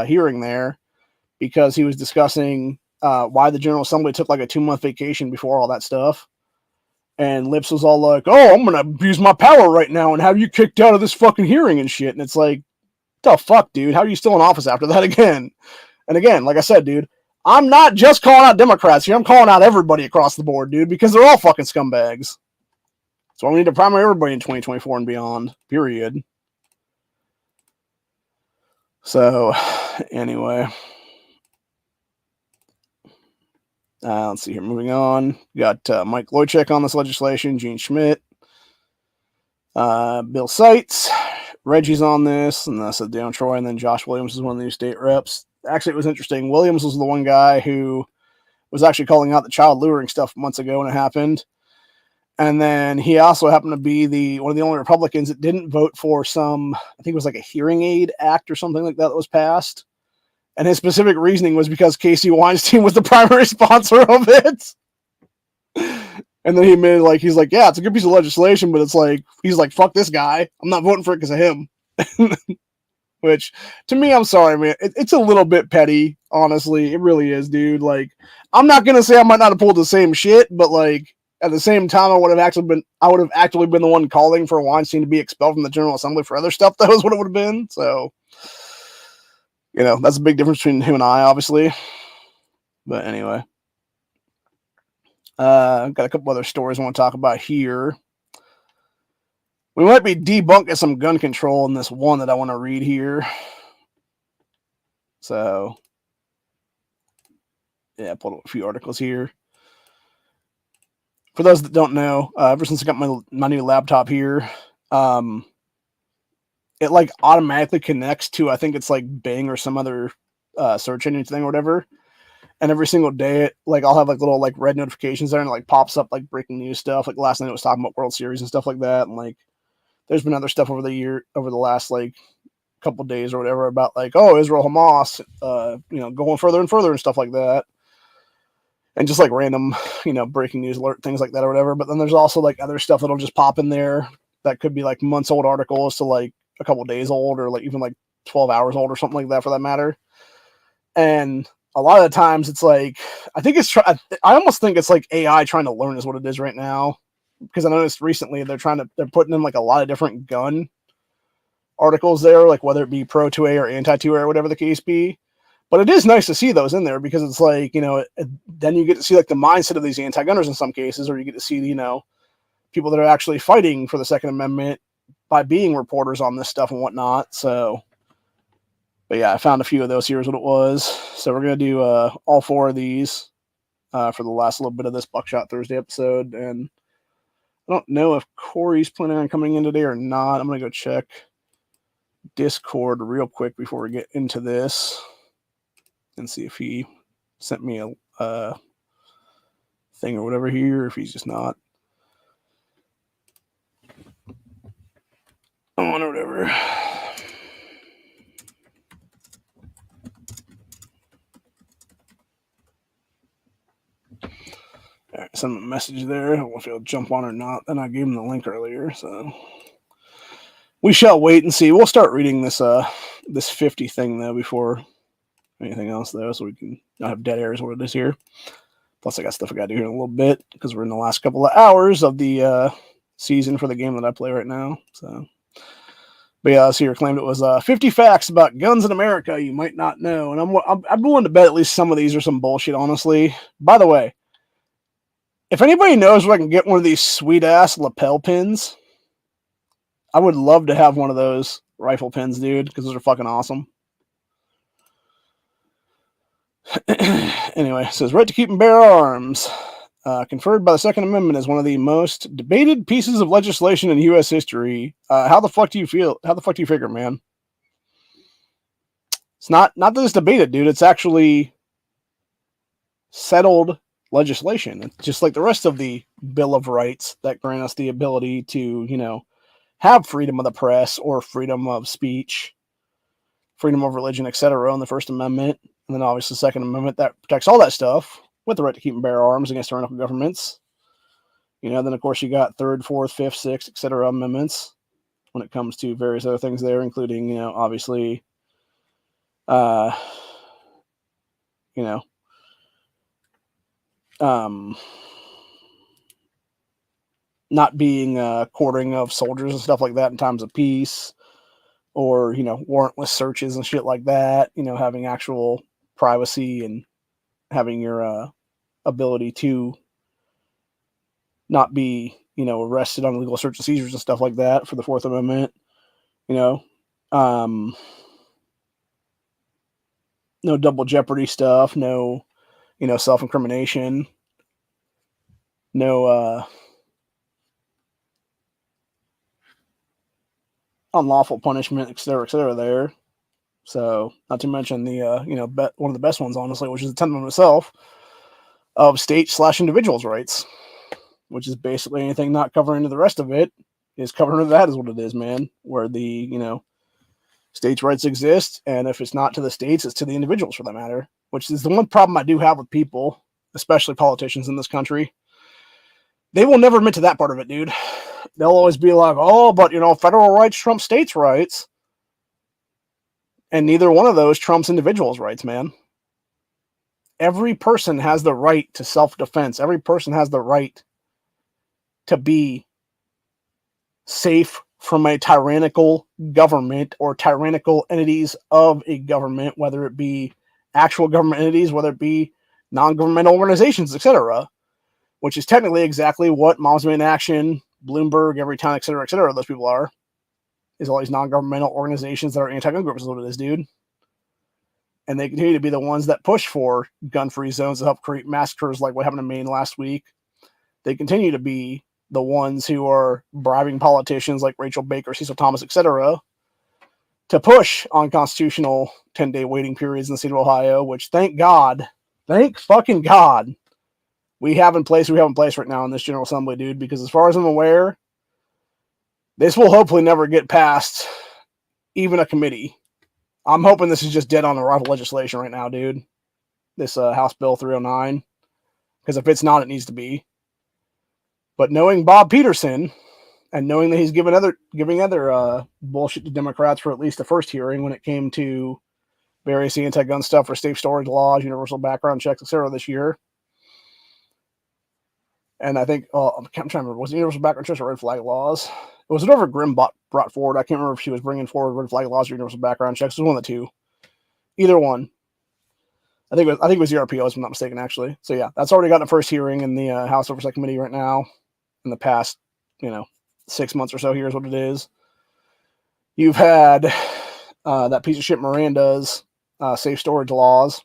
hearing there because he was discussing why the General Assembly took like a 2-month vacation before all that stuff. And Lips was all like, "Oh, I'm gonna abuse my power right now and have you kicked out of this fucking hearing and shit." And it's like, the fuck, dude? How are you still in office after that again? And again, like I said, dude, I'm not just calling out Democrats here. I'm calling out everybody across the board, dude, because they're all fucking scumbags. So we need to primary everybody in 2024 and beyond, period. So, anyway. Let's see here. Moving on. We got Mike Loychek on this legislation, Gene Schmidt, Bill Seitz, Reggie's on this, and that's Dan Troy, and then Josh Williams is one of the new state reps. Actually, it was interesting. Williams was the one guy who was actually calling out the child luring stuff months ago when it happened. And then he also happened to be one of the only Republicans that didn't vote for some, I think it was like a hearing aid act or something like that was passed. And his specific reasoning was because Casey Weinstein was the primary sponsor of it. And then he made he's like, yeah, it's a good piece of legislation, but it's like, he's like, fuck this guy. I'm not voting for it because of him. Which, to me, I'm sorry, man. It's a little bit petty, honestly. It really is, dude. Like, I'm not gonna say I might not have pulled the same shit, but like at the same time, I would have actually been the one calling for Weinstein to be expelled from the General Assembly for other stuff. That was what it would have been. So, that's a big difference between him and I, obviously. But anyway, I've got a couple other stories I want to talk about here. We might be debunking some gun control in this one that I want to read here. So, yeah, I pulled up a few articles here. For those that don't know, ever since I got my new laptop here, it like automatically connects to, I think it's like Bing or some other search engine thing or whatever. And every single day, I'll have like little like red notifications there, and it like pops up like breaking news stuff. Like last night, it was talking about World Series and stuff like that, and like there's been other stuff over the last like couple days or whatever about like, oh, Israel Hamas, going further and further and stuff like that, and just like random, breaking news alert things like that or whatever. But then there's also like other stuff that'll just pop in there that could be like months old articles to like a couple days old, or like even like 12 hours old or something like that for that matter. And a lot of the times it's like, I almost think it's like AI trying to learn is what it is right now. Because I noticed recently they're putting in like a lot of different gun articles there, like whether it be pro 2A or anti 2A or whatever the case be. But it is nice to see those in there because it's like, then you get to see like the mindset of these anti-gunners in some cases, or you get to see, people that are actually fighting for the Second Amendment by being reporters on this stuff and whatnot. So, but yeah, I found a few of those. Here's what it was. So we're going to do all 4 of these for the last little bit of this Buckshot Thursday episode. And I don't know if Corey's planning on coming in today or not. I'm going to go check Discord real quick before we get into this and see if he sent me a thing or whatever here, if he's just not on or whatever. Right, send him a message there. I don't know if he'll jump on or not. Then I gave him the link earlier, so we shall wait and see. We'll start reading this 50 thing though before anything else though, so we can not have dead air is what it is here. Plus, I got stuff I got to do here in a little bit because we're in the last couple of hours of the season for the game that I play right now. So, but yeah, this here claimed it was 50 facts about guns in America you might not know, and I'm willing to bet at least some of these are some bullshit. Honestly, by the way, if anybody knows where I can get one of these sweet ass lapel pins, I would love to have one of those rifle pins, dude, because those are fucking awesome. Anyway, it says right to keep and bear arms, conferred by the Second Amendment, is one of the most debated pieces of legislation in U.S. history. How the fuck do you feel? How the fuck do you figure, man? It's not that it's debated, dude. It's actually settled legislation. It's just like the rest of the Bill of Rights that grant us the ability to, have freedom of the press or freedom of speech, freedom of religion, etc. in the First Amendment. And then obviously the Second Amendment that protects all that stuff with the right to keep and bear arms against tyrannical governments. Then of course you got third, fourth, fifth, sixth, etc. amendments when it comes to various other things there, including, obviously, not being quartering of soldiers and stuff like that in times of peace, or, warrantless searches and shit like that, having actual privacy and having your ability to not be, arrested on illegal search and seizures and stuff like that for the Fourth Amendment, no double jeopardy stuff, no, self-incrimination, no unlawful punishment, etc. there. So, not to mention the, one of the best ones, honestly, which is the 10th Amendment itself, of state/individuals' rights, which is basically anything not covering into the rest of it is covered under that is what it is, man, where the, states' rights exist, and if it's not to the states, it's to the individuals for that matter, which is the one problem I do have with people, especially politicians in this country. They will never admit to that part of it, dude. They'll always be like, oh, but, federal rights trump states' rights. And neither one of those trumps individuals' rights, man. Every person has the right to self-defense. Every person has the right to be safe from a tyrannical government or tyrannical entities of a government, whether it be actual government entities, whether it be non-governmental organizations, etc., which is technically exactly what Moms in Action, Bloomberg, Everytown, etc., those people are, is all these non-governmental organizations that are anti-gun groups is what it is, dude. And they continue to be the ones that push for gun-free zones to help create massacres like what happened in Maine last week. They continue to be the ones who are bribing politicians like Rachel Baker, Cecil Thomas, etc., to push unconstitutional 10-day waiting periods in the state of Ohio, which thank fucking God, we have in place right now in this General Assembly, dude, because as far as I'm aware, this will hopefully never get past even a committee. I'm hoping this is just dead on arrival legislation right now, dude. This House Bill 309. Because if it's not, it needs to be. But knowing Bob Peterson, and knowing that he's giving other bullshit to Democrats for at least the first hearing when it came to various anti-gun stuff for safe storage laws, universal background checks, etc. this year. And I think, I'm trying to remember, was it universal background checks or red flag laws? It was whatever Grimm brought forward. I can't remember if she was bringing forward red flag laws or universal background checks. It was one of the two. Either one. I think it was the RPO, if I'm not mistaken, actually. So yeah, that's already gotten a first hearing in the House Oversight Committee right now. In the past, 6 months or so, here's what it is. You've had that piece of shit Miranda's safe storage laws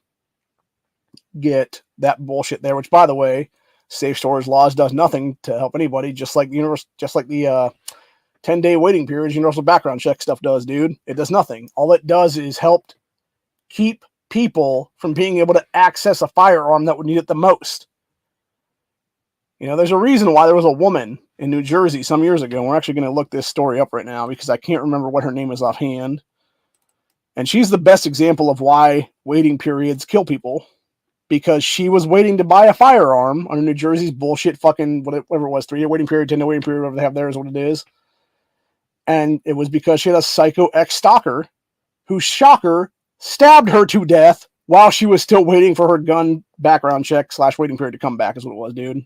get that bullshit there, which, by the way, safe storage laws does nothing to help anybody, just like the 10-day waiting periods universal background check stuff does, dude. It does nothing. All it does is help keep people from being able to access a firearm that would need it the most. There's a reason why there was a woman in New Jersey some years ago, and we're actually going to look this story up right now because I can't remember what her name is offhand. And she's the best example of why waiting periods kill people. because she was waiting to buy a firearm under New Jersey's bullshit fucking whatever it was, 3-year waiting period, 10-year waiting period, whatever they have there is what it is. And it was because she had a psycho ex-stalker who, shocker, stabbed her to death while she was still waiting for her gun background check / waiting period to come back is what it was, dude.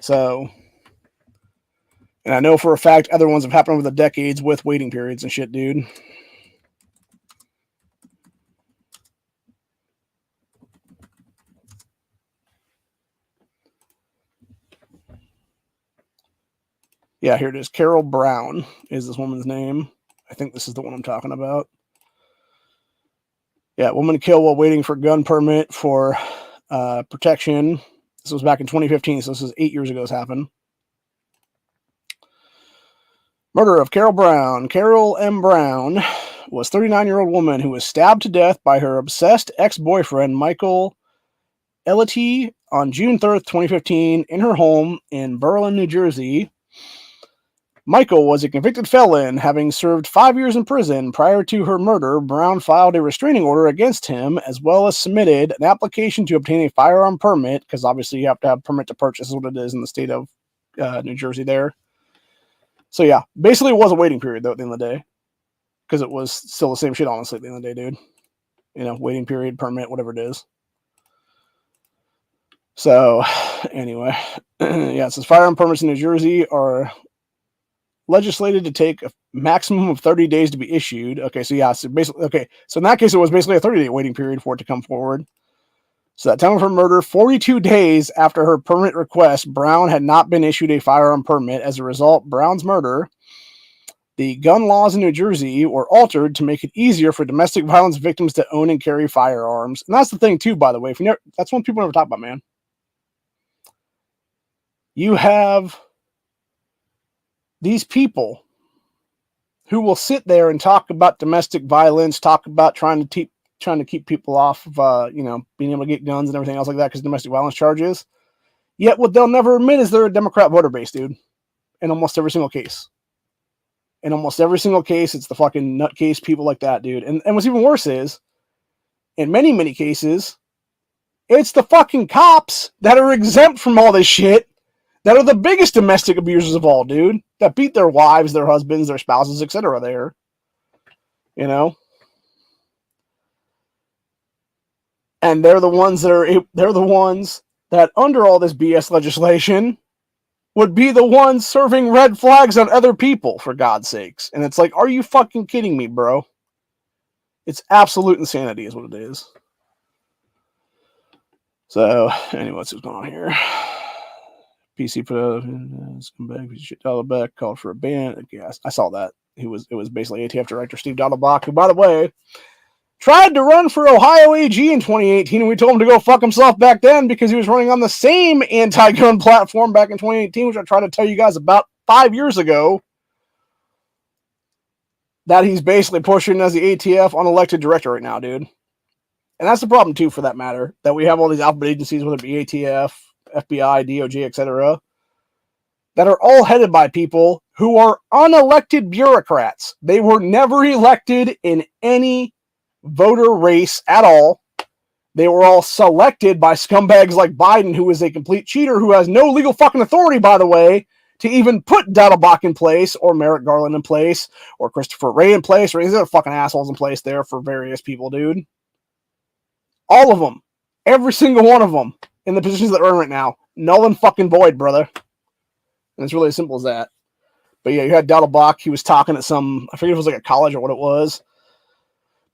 So, and I know for a fact other ones have happened over the decades with waiting periods and shit, dude. Yeah, here it is. Carol Brown is this woman's name. I think this is the one I'm talking about. Yeah, woman killed while waiting for gun permit for protection. This was back in 2015, so this is 8 years ago this happened. Murder of Carol Brown. Carol M. Brown was a 39-year-old woman who was stabbed to death by her obsessed ex-boyfriend, Michael Elity, on June 3rd, 2015, in her home in Berlin, New Jersey. Michael was a convicted felon, having served 5 years in prison. Prior to her murder, Brown filed a restraining order against him, as well as submitted an application to obtain a firearm permit, because obviously you have to have a permit to purchase, is what it is in the state of New Jersey there. So yeah, basically it was a waiting period, though, at the end of the day, because it was still the same shit, honestly, at the end of the day, dude. You know, waiting period, permit, whatever it is. So, anyway, yeah, it says firearm permits in New Jersey are legislated to take a maximum of 30 days to be issued. Okay, so yeah, so basically, okay, so in that case, it was basically a 30-day waiting period for it to come forward. So at the time of her murder, 42 days after her permit request, Brown had not been issued a firearm permit. As a result, Brown's murder, the gun laws in New Jersey were altered to make it easier for domestic violence victims to own and carry firearms. And that's the thing too, by the way. If you never, that's one people never talk about, man. You have these people who will sit there and talk about domestic violence, talk about trying to keep people off of, being able to get guns and everything else like that because domestic violence charges. Yet what they'll never admit is they're a Democrat voter base, dude. In almost every single case. In almost every single case, it's the fucking nutcase people like that, dude. And what's even worse is, in many, many cases, it's the fucking cops that are exempt from all this shit that are the biggest domestic abusers of all, dude. That beat their wives, their husbands, their spouses, etc. there. You know? And they're the ones that under all this BS legislation would be the ones serving red flags on other people, for God's sakes. And it's like, are you fucking kidding me, bro? It's absolute insanity is what it is. So, anyway, what's going on here? PC put a scumbag shit Dahlbeck called for a ban. Yes, I saw that. It was basically ATF Director Steve Dahlbeck, who, by the way, tried to run for Ohio AG in 2018, and we told him to go fuck himself back then because he was running on the same anti-gun platform back in 2018, which I tried to tell you guys about 5 years ago, that he's basically pushing as the ATF unelected director right now, dude. And that's the problem, too, for that matter, that we have all these alphabet agencies, whether it be ATF, FBI, DOJ, etc., that are all headed by people who are unelected bureaucrats. They were never elected in any voter race at all. They were all selected by scumbags like Biden, who is a complete cheater, who has no legal fucking authority, by the way, to even put Dahlbeck in place, or Merrick Garland in place, or Christopher Wray in place, or any other fucking assholes in place there for various people, dude. All of them. Every single one of them in the positions that are in right now. Null and fucking void, brother. And it's really as simple as that. But yeah, you had Dahlbeck. He was talking at some, I forget if it was like a college or what it was,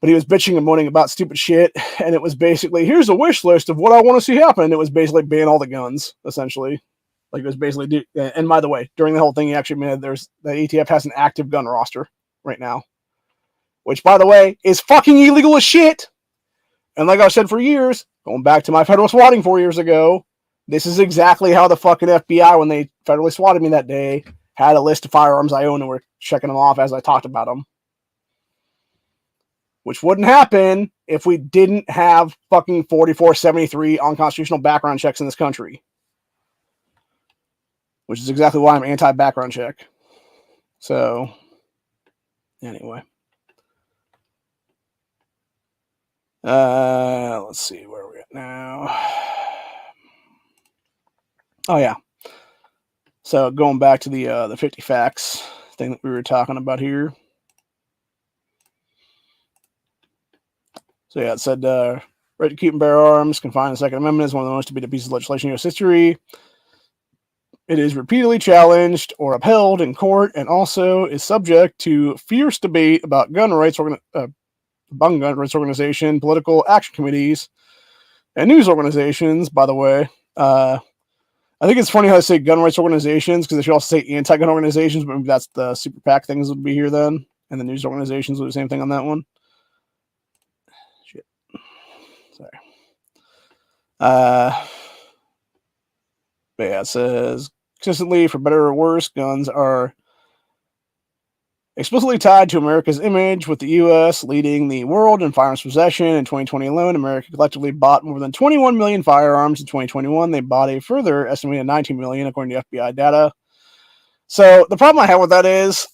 but he was bitching and moaning about stupid shit. And it was basically, here's a wish list of what I want to see happen. And it was basically ban all the guns, essentially. Like it was basically, and by the way, during the whole thing, he actually admitted the ATF has an active gun roster right now, which, by the way, is fucking illegal as shit. And like I said for years, going back to my federal swatting 4 years ago, this is exactly how the fucking FBI, when they federally swatted me that day, had a list of firearms I own and were checking them off as I talked about them. Which wouldn't happen if we didn't have fucking 4473 unconstitutional background checks in this country. Which is exactly why I'm anti-background check. So, anyway. Let's see, where are we at now? Oh yeah. So going back to the 50 facts thing that we were talking about here. So yeah, it said right to keep and bear arms, confined in the Second Amendment, is one of the most debated pieces of legislation in U.S. history. It is repeatedly challenged or upheld in court, and also is subject to fierce debate about gun rights organization, political action committees, and news organizations. By the way, I think it's funny how they say gun rights organizations because they should also say anti-gun organizations, but maybe that's the super PAC things would be here then, and the news organizations would do the same thing on that one. Shit. Sorry. But yeah, it says consistently, for better or worse, guns are explicitly tied to America's image, with the U.S. leading the world in firearms possession. In 2020 alone, America collectively bought more than 21 million firearms. In 2021, they bought a further estimated 19 million, according to FBI data. So the problem I have with that is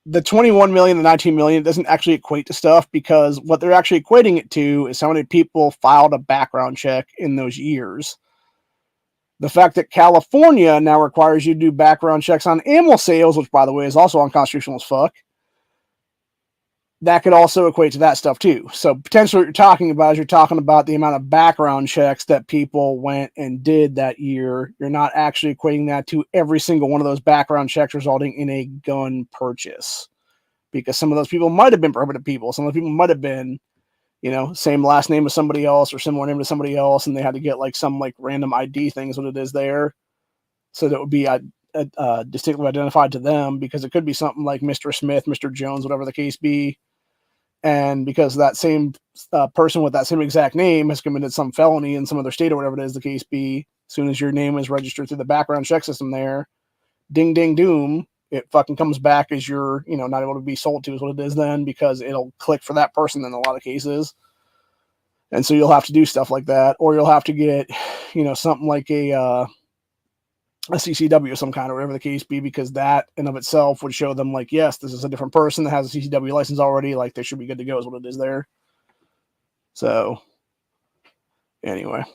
the 21 million and 19 million doesn't actually equate to stuff, because what they're actually equating it to is how many people filed a background check in those years. The fact that California now requires you to do background checks on ammo sales, which, by the way, is also unconstitutional as fuck, that could also equate to that stuff too. So potentially what you're talking about is you're talking about the amount of background checks that people went and did that year. You're not actually equating that to every single one of those background checks resulting in a gun purchase, because some of those people might have been prohibited people. Some of the people might have been, same last name as somebody else or similar name to somebody else, and they had to get like some like random ID thing is what it is there, so that would be distinctly identified to them, because it could be something like Mr. Smith, Mr. Jones, whatever the case be, and because that same person with that same exact name has committed some felony in some other state or whatever it is the case be, as soon as your name is registered through the background check system there, ding ding doom, it fucking comes back as you're, not able to be sold to, is what it is then, because it'll click for that person in a lot of cases. And so you'll have to do stuff like that, or you'll have to get, something like a CCW of some kind, or whatever the case be, because that in of itself would show them like, yes, this is a different person that has a CCW license already, like they should be good to go, is what it is there. So anyway.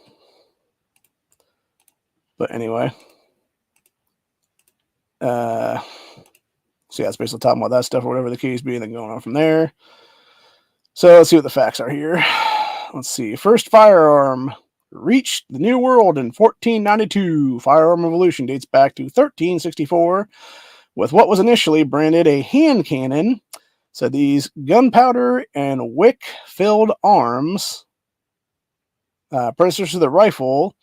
So yeah, it's basically talking about that stuff or whatever the case be, and then going on from there. So let's see what the facts are here. Let's see. First firearm reached the New World in 1492. Firearm evolution dates back to 1364, with what was initially branded a hand cannon. So these gunpowder and wick-filled arms, predecessors to the rifle,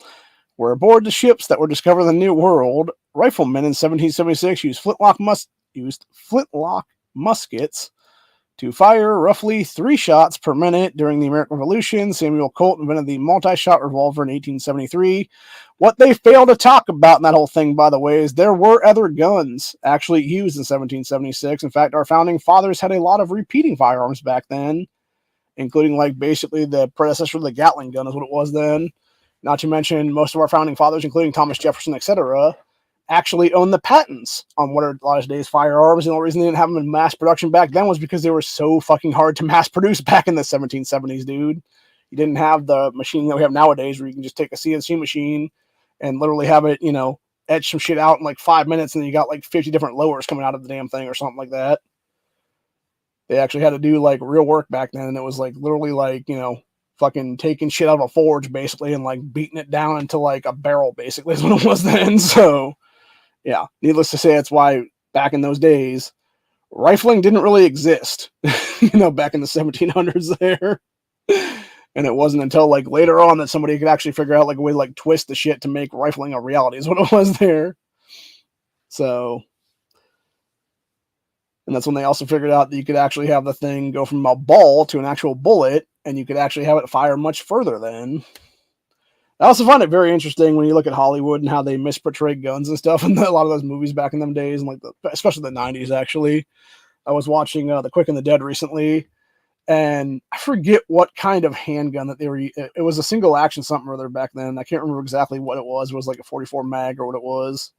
were aboard the ships that were discovered in the New World. Riflemen in 1776 used flintlock muskets to fire roughly 3 shots per minute during the American Revolution. Samuel Colt invented the multi-shot revolver in 1873. What they fail to talk about in that whole thing, by the way, is there were other guns actually used in 1776. In fact, our founding fathers had a lot of repeating firearms back then, including like basically the predecessor of the Gatling gun is what it was then. Not to mention most of our founding fathers, including Thomas Jefferson, etc., actually owned the patents on what are a lot of today's firearms. And the only reason they didn't have them in mass production back then was because they were so fucking hard to mass produce back in the 1770s, dude. You didn't have the machine that we have nowadays where you can just take a CNC machine and literally have it, etch some shit out in like 5 minutes, and then you got like 50 different lowers coming out of the damn thing or something like that. They actually had to do like real work back then, and it was like literally like, fucking taking shit out of a forge basically and like beating it down into like a barrel basically is what it was then. So yeah, needless to say, that's why back in those days, rifling didn't really exist, back in the 1700s there. And it wasn't until like later on that somebody could actually figure out like a way to like twist the shit to make rifling a reality is what it was there. So, and that's when they also figured out that you could actually have the thing go from a ball to an actual bullet, and you could actually have it fire much further then. I also find it very interesting when you look at Hollywood and how they misportray guns and stuff in a lot of those movies back in them days, and like especially the 90s. Actually, I was watching The Quick and the Dead recently, and I forget what kind of handgun that they were. It was a single action something or other back then. I can't remember exactly what it was. It was like a 44 mag or what it was,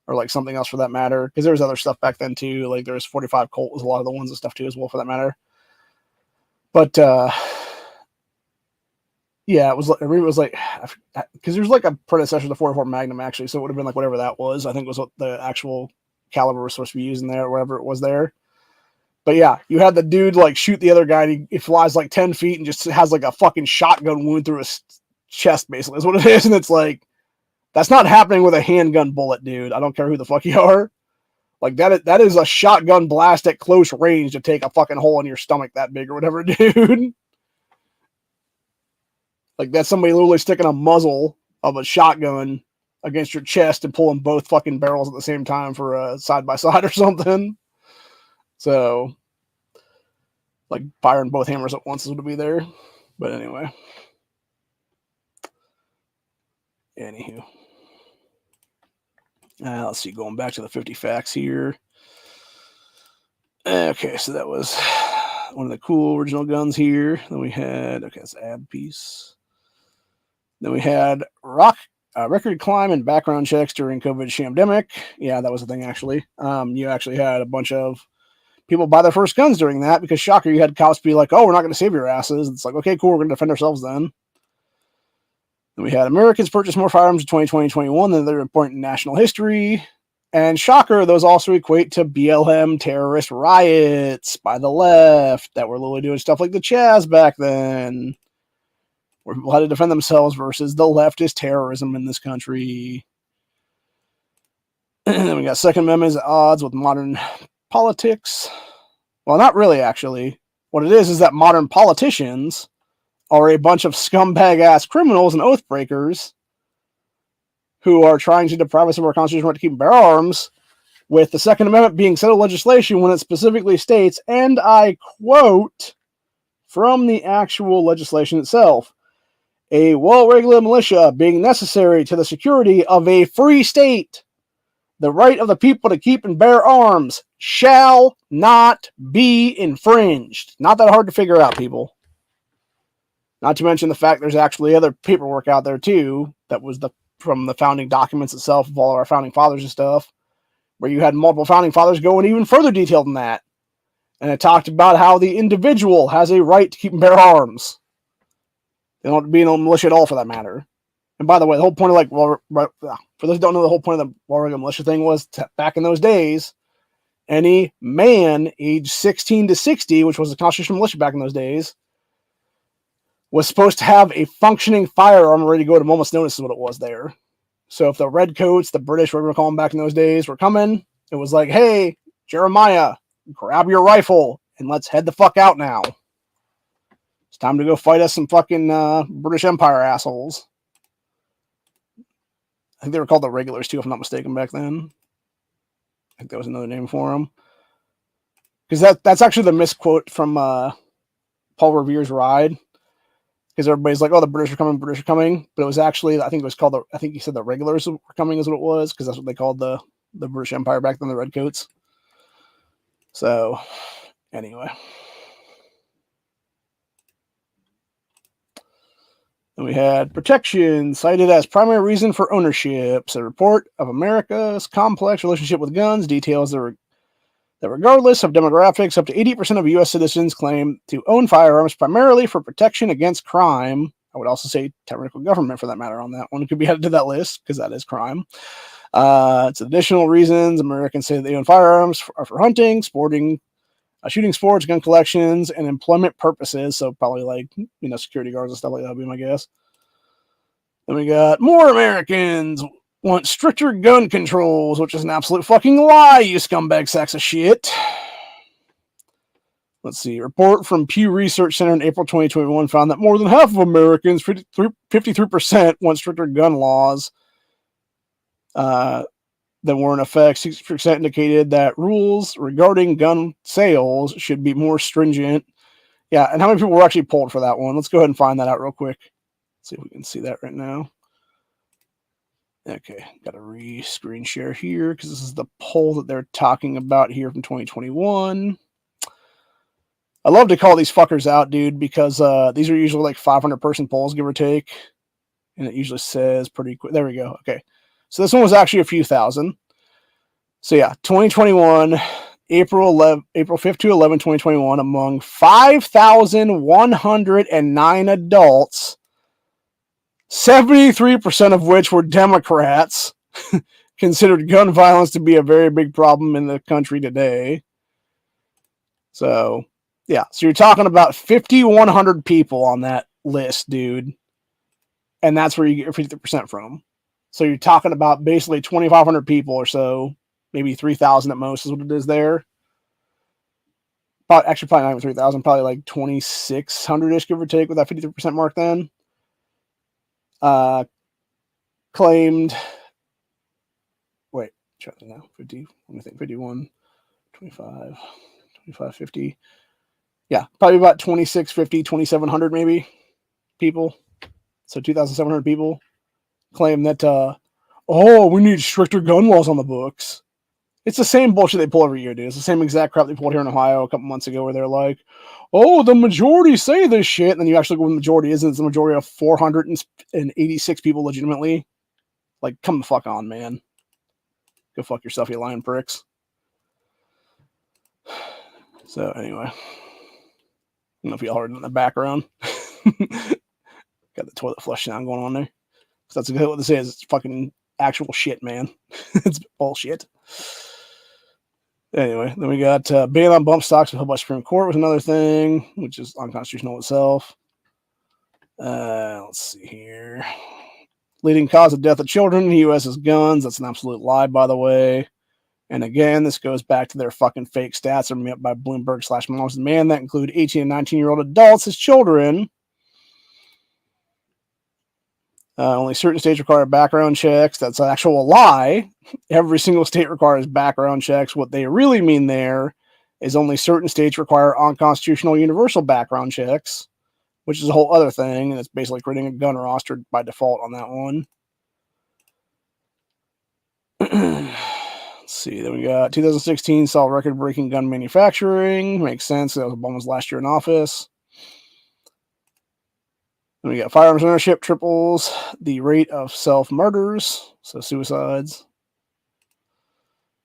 or like something else for that matter. Because there was other stuff back then too. Like there was 45 Colt was a lot of the ones and stuff too as well for that matter. But yeah, it was like because there's like a predecessor to the 44 Magnum actually, so it would have been like whatever that was. I think was what the actual caliber was supposed to be using there, or whatever it was there. But yeah, you had the dude like shoot the other guy, and he flies like 10 feet and just has like a fucking shotgun wound through his chest, basically, is what it is. And it's like, that's not happening with a handgun bullet, dude. I don't care who the fuck you are. Like, that is a shotgun blast at close range to take a fucking hole in your stomach that big or whatever, dude. Like, that's somebody literally sticking a muzzle of a shotgun against your chest and pulling both fucking barrels at the same time for a side-by-side or something. So, like, firing both hammers at once is what would be there. But anyway. Anywho. Let's see, going back to the 50 facts here. Okay, so that was one of the cool original guns here. Then we had, okay, that's ab piece. Then we had record climb and background checks during COVID shamdemic. Yeah, that was the thing, actually. You actually had a bunch of people buy their first guns during that because, shocker, you had cops be like, oh, we're not going to save your asses. It's like, okay, cool, we're going to defend ourselves then. Then we had Americans purchase more firearms in 2020 and 21 than they're important in national history. And shocker, those also equate to BLM terrorist riots by the left that were literally doing stuff like the Chaz back then, where people had to defend themselves versus the leftist terrorism in this country. Then we got Second Amendment at odds with modern politics. Well, not really, actually. What it is that modern politicians are a bunch of scumbag-ass criminals and oath breakers who are trying to deprive us of our constitutional right to keep and bear arms, with the Second Amendment being settled legislation when it specifically states, and I quote from the actual legislation itself, a well-regulated militia being necessary to the security of a free state, the right of the people to keep and bear arms shall not be infringed. Not that hard to figure out, people. Not to mention the fact there's actually other paperwork out there, too, that was from the founding documents itself of all of our founding fathers and stuff, where you had multiple founding fathers go in even further detail than that. And it talked about how the individual has a right to keep and bear arms. They don't have to be in a militia at all, for that matter. And by the way, the whole point of, like, for those who don't know, the whole point of the well-regulated militia thing was, back in those days, any man aged 16 to 60, which was the constitutional militia back in those days, was supposed to have a functioning firearm ready to go at a moment's notice, is what it was there. So if the redcoats, the British, whatever we were calling back in those days, were coming, it was like, hey, Jeremiah, grab your rifle and let's head the fuck out now. It's time to go fight us some fucking British Empire assholes. I think they were called the regulars too, if I'm not mistaken, back then. I think that was another name for them. Because that's actually the misquote from Paul Revere's Ride. Because everybody's like, oh, the British are coming, British are coming. But it was actually, I think he said the regulars were coming is what it was, because that's what they called the British Empire back then, the Redcoats. So, anyway. Then we had protection cited as primary reason for ownership. So, a report of America's complex relationship with guns details that regardless of demographics, up to 80% of U.S. citizens claim to own firearms primarily for protection against crime. I would also say tyrannical government, for that matter, on that one. It could be added to that list, because that is crime. It's additional reasons Americans say that they own firearms are for hunting, sporting, shooting sports, gun collections, and employment purposes. So probably like, security guards and stuff like that would be my guess. Then we got more Americans want stricter gun controls, which is an absolute fucking lie, you scumbag sacks of shit. Let's see. A report from Pew Research Center in April 2021 found that more than half of Americans, 53%, want stricter gun laws than were in effect. 60% indicated that rules regarding gun sales should be more stringent. Yeah, and how many people were actually polled for that one? Let's go ahead and find that out real quick. Let's see if we can see that right now. Okay, got to re-screen share here because this is the poll that they're talking about here from 2021. I love to call these fuckers out, dude, because these are usually like 500-person polls, give or take. And it usually says pretty quick. There we go. Okay. So this one was actually a few thousand. So yeah, 2021, April 5th to 11, 2021, among 5,109 adults, 73% of which were Democrats, considered gun violence to be a very big problem in the country today. So, yeah. So you're talking about 5,100 people on that list, dude. And that's where you get your 50% from. So you're talking about basically 2,500 people or so, maybe 3,000 at most is what it is there. Actually, probably not even 3,000, probably like 2,600-ish, give or take, with that 53% mark then. Claimed, wait, try that now, 50, let me think, 51, 25, 25, 50. Yeah, probably about 2,650, 2,700 maybe people. So 2,700 people claim that, we need stricter gun laws on the books. It's the same bullshit they pull every year, dude. It's the same exact crap they pulled here in Ohio a couple months ago where they're like, oh, the majority say this shit. And then you actually go with the majority isn't. It's the majority of 486 people legitimately. Like, come the fuck on, man. Go fuck yourself, you lying pricks. So, anyway. I don't know if y'all heard it in the background. Got the toilet flush sound going on there. So that's what this is. It's fucking actual shit, man. It's bullshit. Anyway, then we got ban on bump stocks held by Supreme Court was another thing, which is unconstitutional itself. Let's see here. Leading cause of death of children in the U.S. is guns. That's an absolute lie, by the way. And again, this goes back to their fucking fake stats that are made up by Bloomberg/Moms and Man that include 18 and 19-year-old adults as children. Only certain states require background checks. That's an actual lie. Every single state requires background checks. What they really mean there is only certain states require unconstitutional universal background checks, which is a whole other thing. And it's basically creating a gun roster by default on that one. Let's see. Then we got 2016 saw record-breaking gun manufacturing. Makes sense. That was Obama's last year in office. Then we got firearms ownership triples the rate of self-murders, so suicides.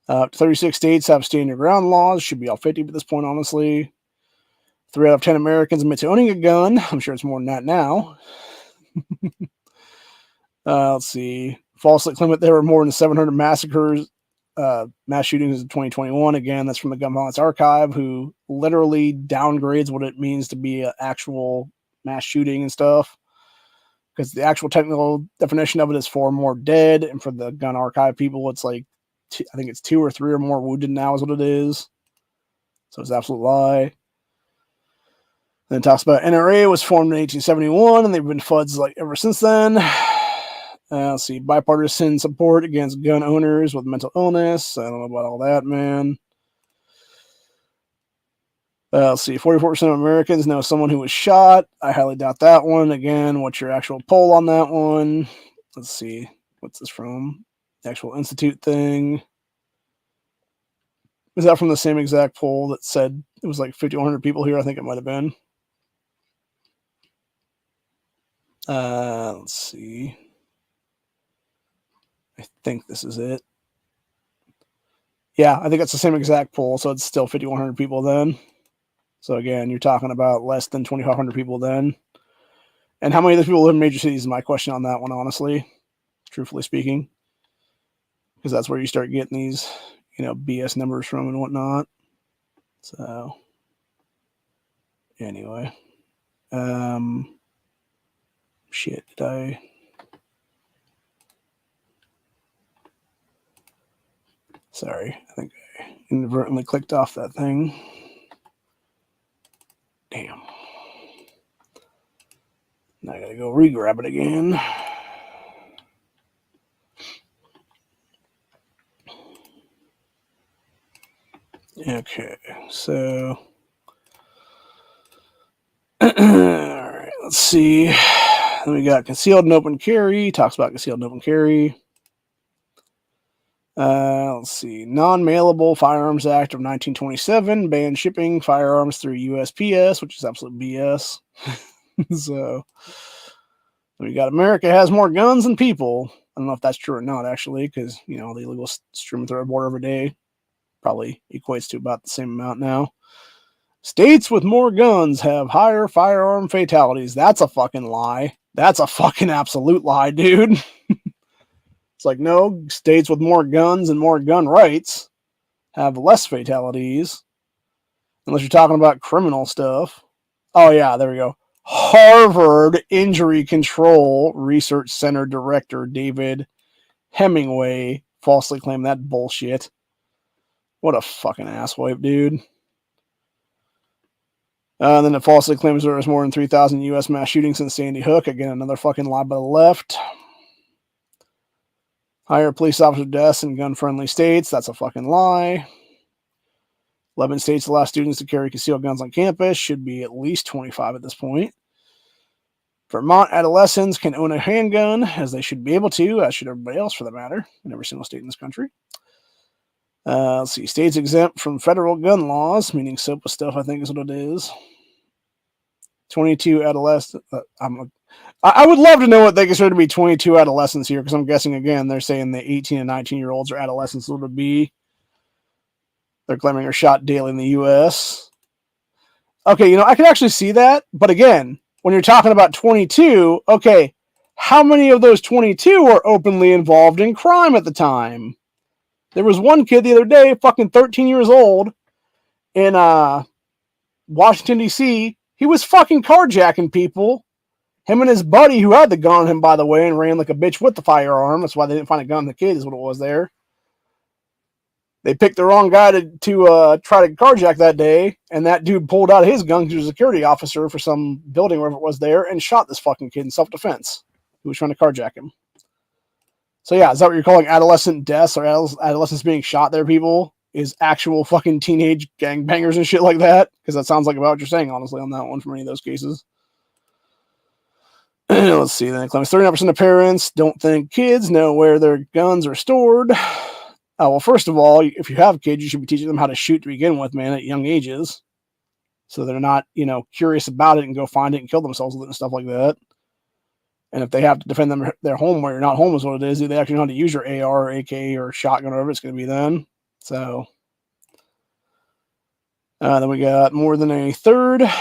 36 states have stand your ground laws. Should be all 50 at this point, honestly. 3 out of 10 Americans admit to owning a gun. I'm sure it's more than that now. Let's see. Falsely claim that there were more than 700 massacres, mass shootings in 2021. Again, that's from the Gun Violence Archive, who literally downgrades what it means to be an actual mass shooting and stuff, because the actual technical definition of it is 4 more dead, and for the gun archive people, it's like I think it's 2 or 3 or more wounded now is what it is. So it's an absolute lie. Then it talks about NRA was formed in 1871, and they've been FUDs like ever since then. Let's see, bipartisan support against gun owners with mental illness. I don't know about all that, man. Let's see, 44% of Americans know someone who was shot. I highly doubt that one. Again, what's your actual poll on that one? Let's see, what's this from? The actual institute thing. Is that from the same exact poll that said it was like 5,100 people here? I think it might have been. Let's see. I think this is it. Yeah, I think it's the same exact poll, so it's still 5,100 people then. So again, you're talking about less than 2,500 people then. And how many of those people live in major cities is my question on that one, honestly, truthfully speaking. Because that's where you start getting these, BS numbers from and whatnot. So, anyway. Shit, did I... Sorry, I think I inadvertently clicked off that thing. Damn. Now I gotta go re-grab it again. Okay, so... Alright, let's see. Then we got concealed and open carry. Talks about concealed and open carry. Let's see. Non-Mailable Firearms Act of 1927 banned shipping firearms through USPS, which is absolute BS. So we got America has more guns than people. I don't know if that's true or not, actually, because, the illegals streaming through our border every day. probably equates to about the same amount now. States with more guns have higher firearm fatalities. That's a fucking lie. That's a fucking absolute lie, dude. It's like, no, states with more guns and more gun rights have less fatalities. Unless you're talking about criminal stuff. Oh, yeah, there we go. Harvard Injury Control Research Center Director David Hemingway falsely claimed that bullshit. What a fucking asswipe, dude. And then it falsely claims there was more than 3,000 U.S. mass shootings since Sandy Hook. Again, another fucking lie by the left. Higher police officer deaths in gun-friendly states. That's a fucking lie. 11 states allow students to carry concealed guns on campus. Should be at least 25 at this point. Vermont adolescents can own a handgun, as they should be able to, as should everybody else for that matter, in every single state in this country. Let's see. States exempt from federal gun laws, meaning SOPA stuff, I think is what it is. 22 adolescents. I would love to know what they consider to be 22 adolescents here, because I'm guessing, again, they're saying the 18 and 19-year-olds are adolescents. What would be? They're claiming are shot daily in the U.S. Okay, I can actually see that, but again, when you're talking about 22, okay, how many of those 22 are openly involved in crime at the time? There was one kid the other day, fucking 13 years old, in Washington, D.C. He was fucking carjacking people. Him and his buddy, who had the gun on him, by the way, and ran like a bitch with the firearm. That's why they didn't find a gun on the kid, is what it was there. They picked the wrong guy to try to carjack that day, and that dude pulled out his gun because he was a security officer for some building, wherever it was there, and shot this fucking kid in self-defense who was trying to carjack him. So yeah, is that what you're calling adolescent deaths or adolescents being shot there, people? Is actual fucking teenage gangbangers and shit like that? Because that sounds like about what you're saying, honestly, on that one from any of those cases. Let's see, then it claims 39% of parents don't think kids know where their guns are stored. Well, first of all, if you have kids, you should be teaching them how to shoot to begin with, man, at young ages. So they're not, curious about it and go find it and kill themselves with it and stuff like that. And if they have to defend their home where you're not home is what it is, they actually know how to use your AR or AK or shotgun or whatever it's going to be then. So then we got more than a third. Let's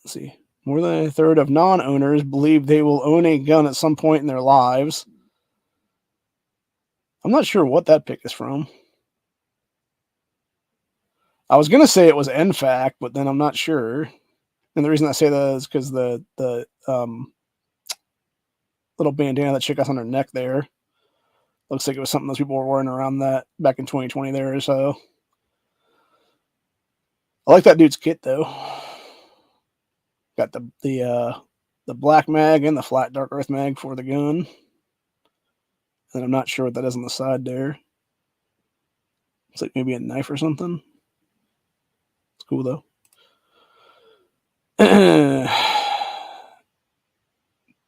see. More than a third of non-owners believe they will own a gun at some point in their lives. I'm not sure what that pick is from. I was going to say it was NFAC, but then I'm not sure. And the reason I say that is because the little bandana that chick has on her neck there looks like it was something those people were wearing around that back in 2020 there or so. I like that dude's kit, though. Got the black mag and the flat dark earth mag for the gun. And I'm not sure what that is on the side there. It's like maybe a knife or something. It's cool, though. Then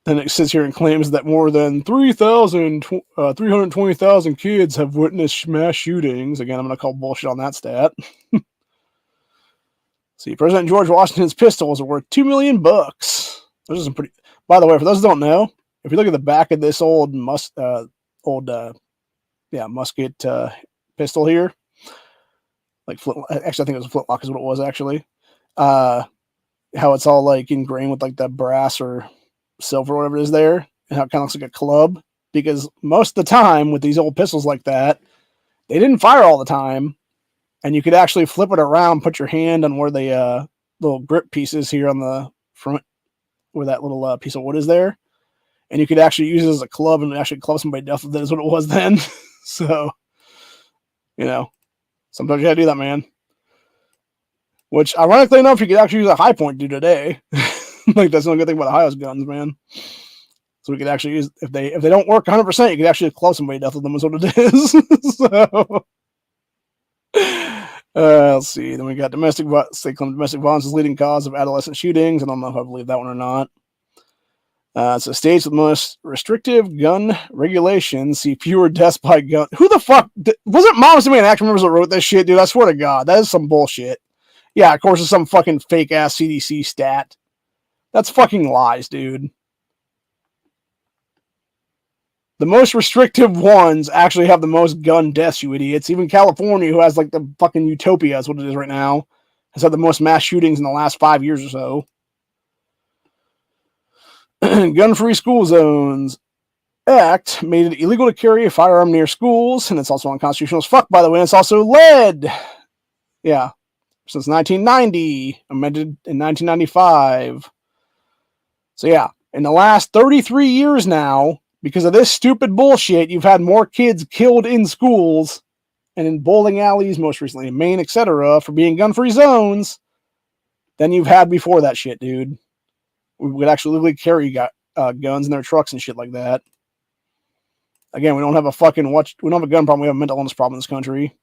it sits here and claims that more than 320,000 kids have witnessed mass shootings. Again, I'm going to call bullshit on that stat. See, President George Washington's pistols are worth $2 million. Those are some pretty. By the way, for those who don't know, if you look at the back of this old musket pistol here, like actually, I think it was a flintlock is what it was actually. How it's all like ingrained with like the brass or silver or whatever it is there, and how it kind of looks like a club. Because most of the time with these old pistols like that, they didn't fire all the time, and you could actually flip it around, put your hand on where the little grip pieces here on the front, where that little piece of wood is there, and you could actually use it as a club and actually club somebody to death with it, is what it was then. So, sometimes you gotta do that, man. Which, ironically enough, you could actually use a high point to do today. Like, that's the only good thing about Ohio's guns, man. So we could actually use, if they don't work 100%, you could actually club somebody to death with them, is what it is. So, let's see. Then we got domestic violence is leading cause of adolescent shootings. I don't know if I believe that one or not. So states with most restrictive gun regulations see fewer deaths by gun. Who the fuck? Was it Moms to Me and Action Members that wrote this shit, dude? I swear to God. That is some bullshit. Yeah, of course, it's some fucking fake ass CDC stat. That's fucking lies, dude. The most restrictive ones actually have the most gun deaths, you idiots. Even California, who has like the fucking utopia, is what it is right now, has had the most mass shootings in the last 5 years or so. Gun-free school zones Act made it illegal to carry a firearm near schools, and it's also unconstitutional as fuck, by the way. And it's also lead. Yeah, since 1990, amended in 1995. So yeah, in the last 33 years now, because of this stupid bullshit, you've had more kids killed in schools and in bowling alleys, most recently in Maine, etc., for being gun-free zones, than you've had before that shit, dude. We would actually legally carry guns in their trucks and shit like that. Again, we don't have a we don't have a gun problem. We have a mental illness problem in this country.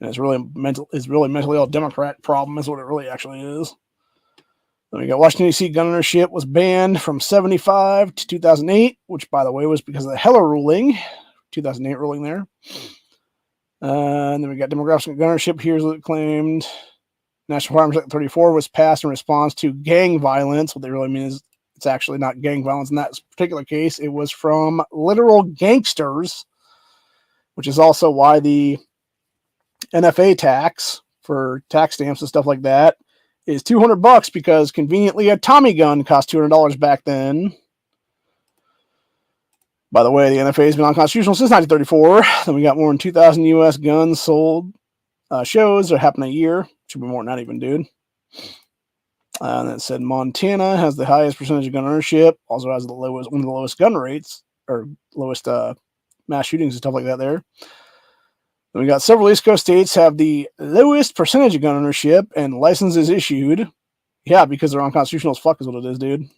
And it's really mentally ill Democrat problem is what it really actually is. Then we got Washington, D.C. gun ownership was banned from 1975 to 2008, which, by the way, was because of the Heller ruling, 2008 ruling there. And then we got demographic gun ownership. Here's what it claimed. National Firearms Act 34 was passed in response to gang violence. What they really mean is it's actually not gang violence in that particular case. It was from literal gangsters, which is also why the NFA tax for tax stamps and stuff like that is $200 because conveniently a Tommy gun cost $200 back then. By the way, the NFA has been unconstitutional since 1934. Then we got more than 2,000 U.S. guns sold. Shows that happen a year. Should be more than that even, dude. And it said Montana has the highest percentage of gun ownership. Also has one of the lowest gun rates or lowest mass shootings and stuff like that there. Then we got several East Coast states have the lowest percentage of gun ownership and licenses issued. Yeah, because they're unconstitutional as fuck is what it is, dude.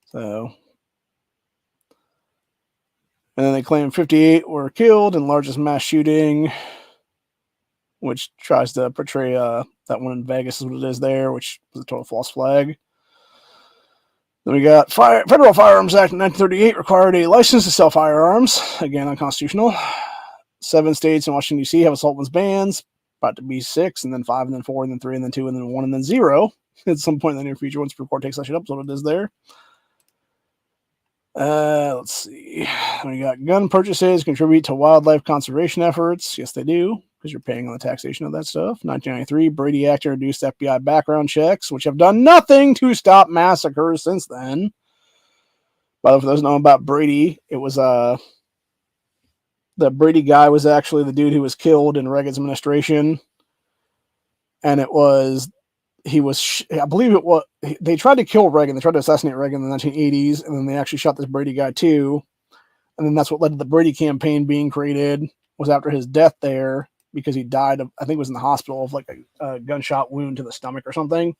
So. And then they claim 58 were killed in largest mass shooting, which tries to portray that one in Vegas is what it is there, which was a total false flag. Then we got Federal Firearms Act in 1938 required a license to sell firearms. Again, unconstitutional. 7 states in Washington, D.C. have assault weapons bans, about to be 6, and then 5, and then 4, and then 3, and then 2, and then 1, and then 0. At some point in the near future, once Supreme Court takes that shit up, is what it is there. Let's see. We got gun purchases contribute to wildlife conservation efforts. Yes, they do, because you're paying on the taxation of that stuff. 1993, Brady Act introduced FBI background checks, which have done nothing to stop massacres since then. By the way, for those who know about Brady, it was the Brady guy was actually the dude who was killed in Reagan's administration, and I believe it was, they tried to kill Reagan. They tried to assassinate Reagan in the 1980s, and then they actually shot this Brady guy too. And then that's what led to the Brady campaign being created, was after his death there, because he died of, I think it was in the hospital of like a gunshot wound to the stomach or something.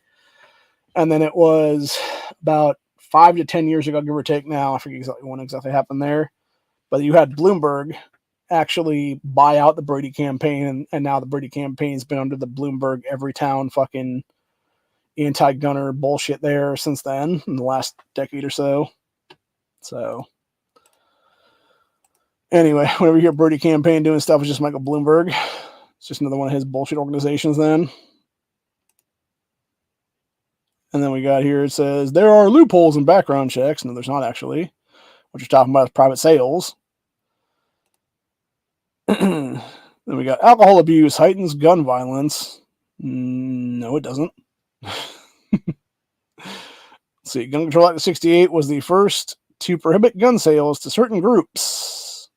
And then it was about 5 to 10 years ago, give or take now, I forget exactly when exactly happened there, but you had Bloomberg actually buy out the Brady campaign, and now the Brady campaign's been under the Bloomberg every town fucking anti-gunner bullshit there since then, in the last decade or so. So, anyway, whenever you hear Brady campaign doing stuff, it's just Michael Bloomberg. It's just another one of his bullshit organizations then. And then we got here, it says, there are loopholes in background checks. No, there's not actually. What you're talking about is private sales. Then we got alcohol abuse heightens gun violence. No, it doesn't. Let's see, Gun Control Act of 1968 was the first to prohibit gun sales to certain groups.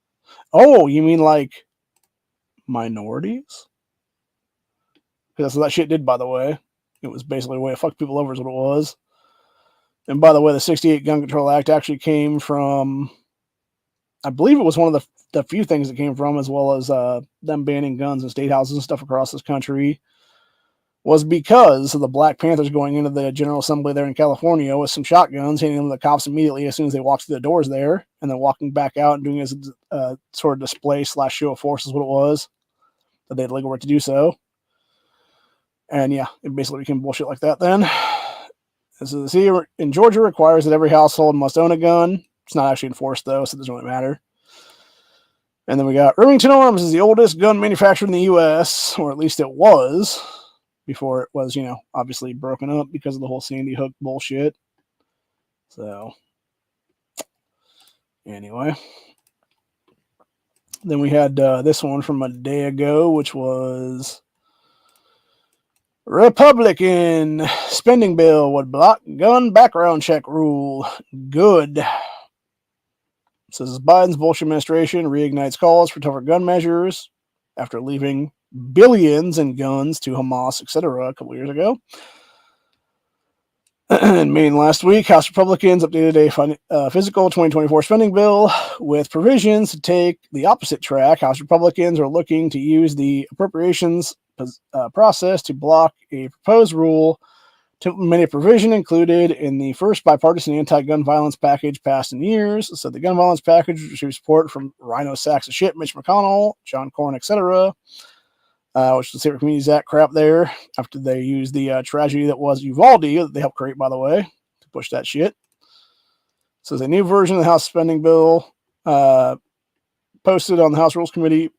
Oh, you mean like minorities? Because that's what that shit did, by the way. It was basically a way to fuck people over is what it was. And by the way, the 1968 Gun Control Act actually came from, I believe it was one of the few things it came from, as well as them banning guns in state houses and stuff across this country, was because of the Black Panthers going into the General Assembly there in California with some shotguns, handing them to the cops immediately as soon as they walked through the doors there, and then walking back out and doing as a sort of display / show of force is what it was, that they had legal right to do so. And yeah, it basically became bullshit like that then. So see, in Georgia requires that every household must own a gun. It's not actually enforced though, so it doesn't really matter. And then we got Remington Arms is the oldest gun manufacturer in the U.S., or at least it was, before it was, obviously broken up because of the whole Sandy Hook bullshit. So, Anyway. Then we had this one from a day ago, which was Republican spending bill would block gun background check rule. Good. It says Biden's bullshit administration reignites calls for tougher gun measures after leaving billions in guns to Hamas, etc. a couple years ago. In Maine last week, House Republicans updated a fiscal 2024 spending bill with provisions to take the opposite track. House Republicans are looking to use the appropriations process to block a proposed rule to implement a provision included in the first bipartisan anti-gun violence package passed in years. So the gun violence package received support from Rhino Sacks of Shit, Mitch McConnell, John Cornyn, etc., which is the Safer Communities Act crap there, after they used the tragedy that was Uvalde, that they helped create, by the way, to push that shit. So there's a new version of the House spending bill posted on the House Rules Committee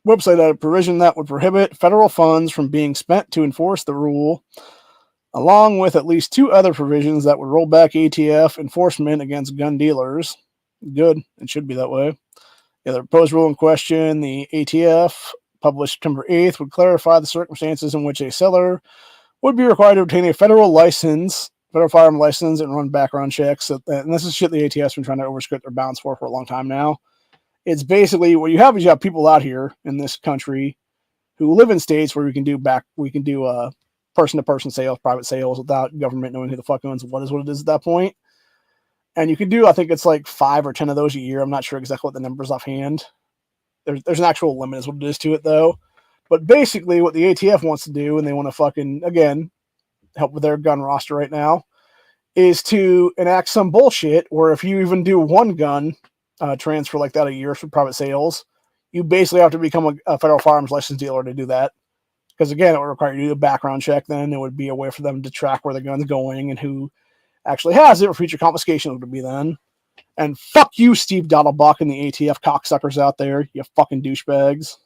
website, a provision that would prohibit federal funds from being spent to enforce the rule, along with at least two other provisions that would roll back ATF enforcement against gun dealers. Good. It should be that way. Yeah, the proposed rule in question, the ATF, published September 8th, would clarify the circumstances in which a seller would be required to obtain a federal firearm license, and run background checks. And this is shit the ATF's been trying to overscript their bounds for a long time now. It's basically what you have people out here in this country who live in states where we can do person-to-person sales, private sales, without government knowing who the fuck owns what it is at that point. And you can do, I think it's like 5 or 10 of those a year. I'm not sure exactly what the numbers offhand. There's an actual limit is what it is to it, though. But basically what the ATF wants to do, and they want to fucking, again, help with their gun roster right now, is to enact some bullshit where if you even do one gun transfer like that a year for private sales, you basically have to become a federal firearms license dealer to do that. Because, again, it would require you to do a background check then. It would be a way for them to track where the gun's going and who actually has it, or future confiscation would be then. And fuck you, Steve Dottlebuck and the ATF cocksuckers out there, you fucking douchebags.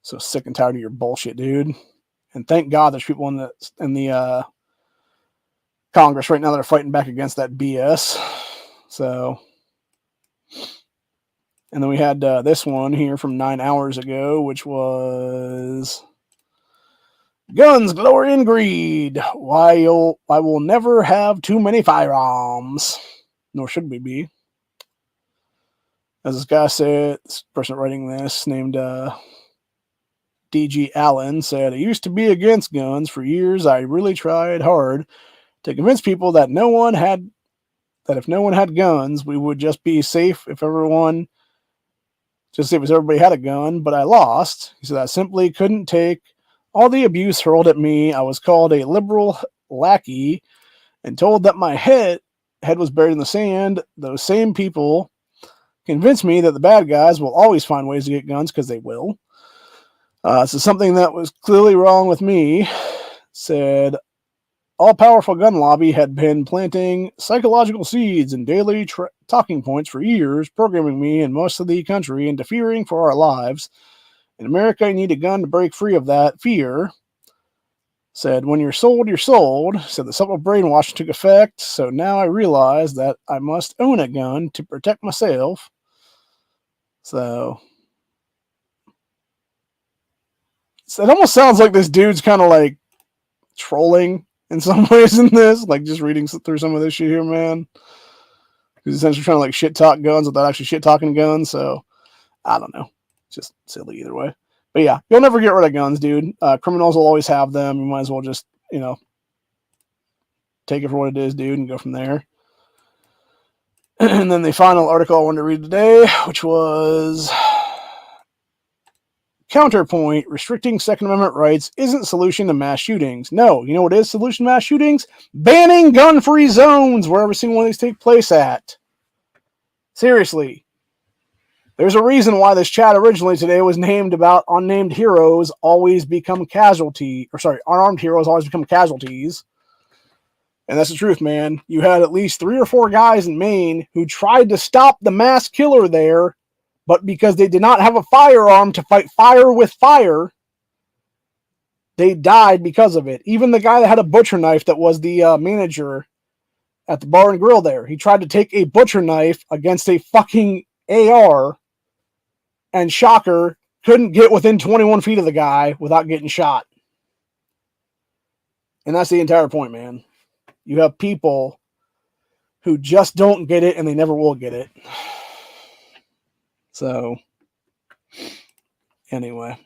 So sick and tired of your bullshit, dude. And thank God there's people in the Congress right now that are fighting back against that BS. So, and then we had this one here from 9 hours ago, which was Guns, Glory, and Greed. Why will never have too many firearms. Nor should we be. As this guy said, this person writing this, named D.G. Allen, said, I used to be against guns. For years, I really tried hard to convince people that if no one had guns, we would just be safe if everybody had a gun, but I lost. He said, I simply couldn't take all the abuse hurled at me. I was called a liberal lackey and told that my head was buried in the sand. Those same people convinced me that the bad guys will always find ways to get guns, because they will. So something that was clearly wrong with me, said, all-powerful gun lobby had been planting psychological seeds and daily talking points for years, programming me and most of the country into fearing for our lives. In America, you need a gun to break free of that fear. Said, when you're sold, you're sold. Said, the subtle brainwashing took effect, so now I realize that I must own a gun to protect myself. So it almost sounds like this dude's kind of like trolling in some ways in this, like just reading through some of this shit here, man. He's essentially trying to like shit talk guns without actually shit talking guns, so I don't know. It's just silly either way. But yeah, you'll never get rid of guns, dude. Criminals will always have them. You might as well just, take it for what it is, dude, and go from there. And then the final article I wanted to read today, which was Counterpoint, restricting Second Amendment rights isn't the solution to mass shootings. No, you know what is the solution to mass shootings? Banning gun-free zones where every single one of these take place at. Seriously. There's a reason why this chat originally today was named about unnamed heroes always become casualties. Unarmed heroes always become casualties. And that's the truth, man. You had at least 3 or 4 guys in Maine who tried to stop the mass killer there, but because they did not have a firearm to fight fire with fire, they died because of it. Even the guy that had a butcher knife that was the manager at the bar and grill there. He tried to take a butcher knife against a fucking AR, and shocker, couldn't get within 21 feet of the guy without getting shot. And that's the entire point, man. You have people who just don't get it, and they never will get it. So, anyway.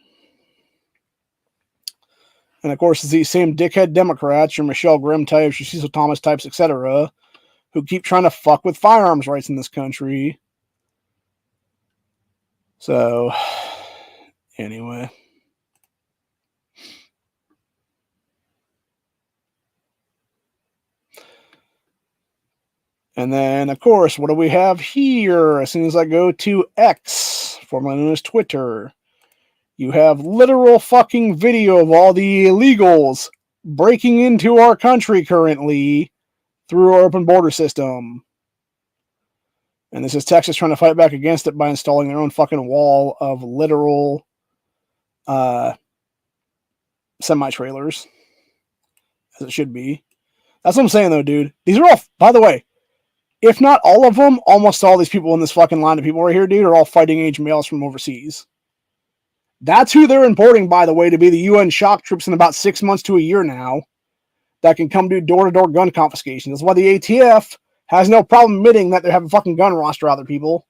And of course, it's these same dickhead Democrats, your Michelle Grimm types, your Cecil Thomas types, etc., who keep trying to fuck with firearms rights in this country. So, anyway. And then, of course, what do we have here? As soon as I go to X, formerly known as Twitter, you have literal fucking video of all the illegals breaking into our country currently through our open border system. And this is Texas trying to fight back against it by installing their own fucking wall of literal semi-trailers. As it should be. That's what I'm saying, though, dude. These are all, by the way, if not all of them, almost all these people in this fucking line of people right here, dude, are all fighting age males from overseas. That's who they're importing, by the way, to be the UN shock troops in about 6 months to a year now that can come do door-to-door gun confiscation. That's why the ATF has no problem admitting that they have a fucking gun roster out there, people.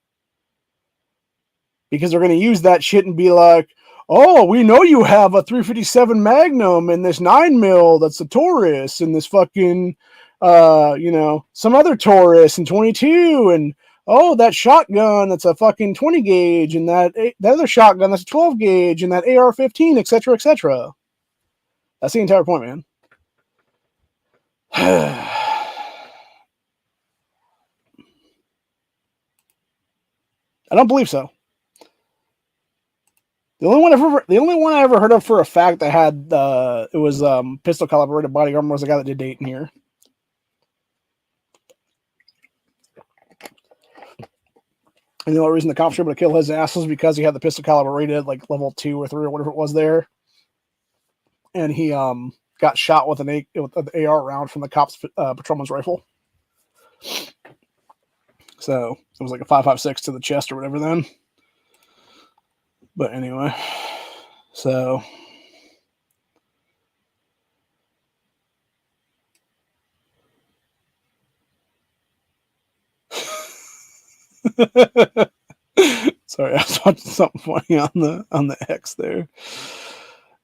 Because they're going to use that shit and be like, oh, we know you have a 357 Magnum and this 9mm that's a Taurus and this fucking, some other Taurus and 22 and, oh, that shotgun that's a fucking 20 gauge and that other shotgun that's a 12 gauge and that AR-15, etc., etc. That's the entire point, man. I don't believe so. The only one I ever heard of for a fact that had it was pistol calibrated body armor was the guy that did Dayton here. And the only reason the cops were able to kill his ass was because he had the pistol caliber rated like level 2 or 3 or whatever it was there, and he got shot with an AR round from the cop's patrolman's rifle. So it was like a 5.56 to the chest or whatever then. But anyway, so sorry, I was watching something funny on the X there.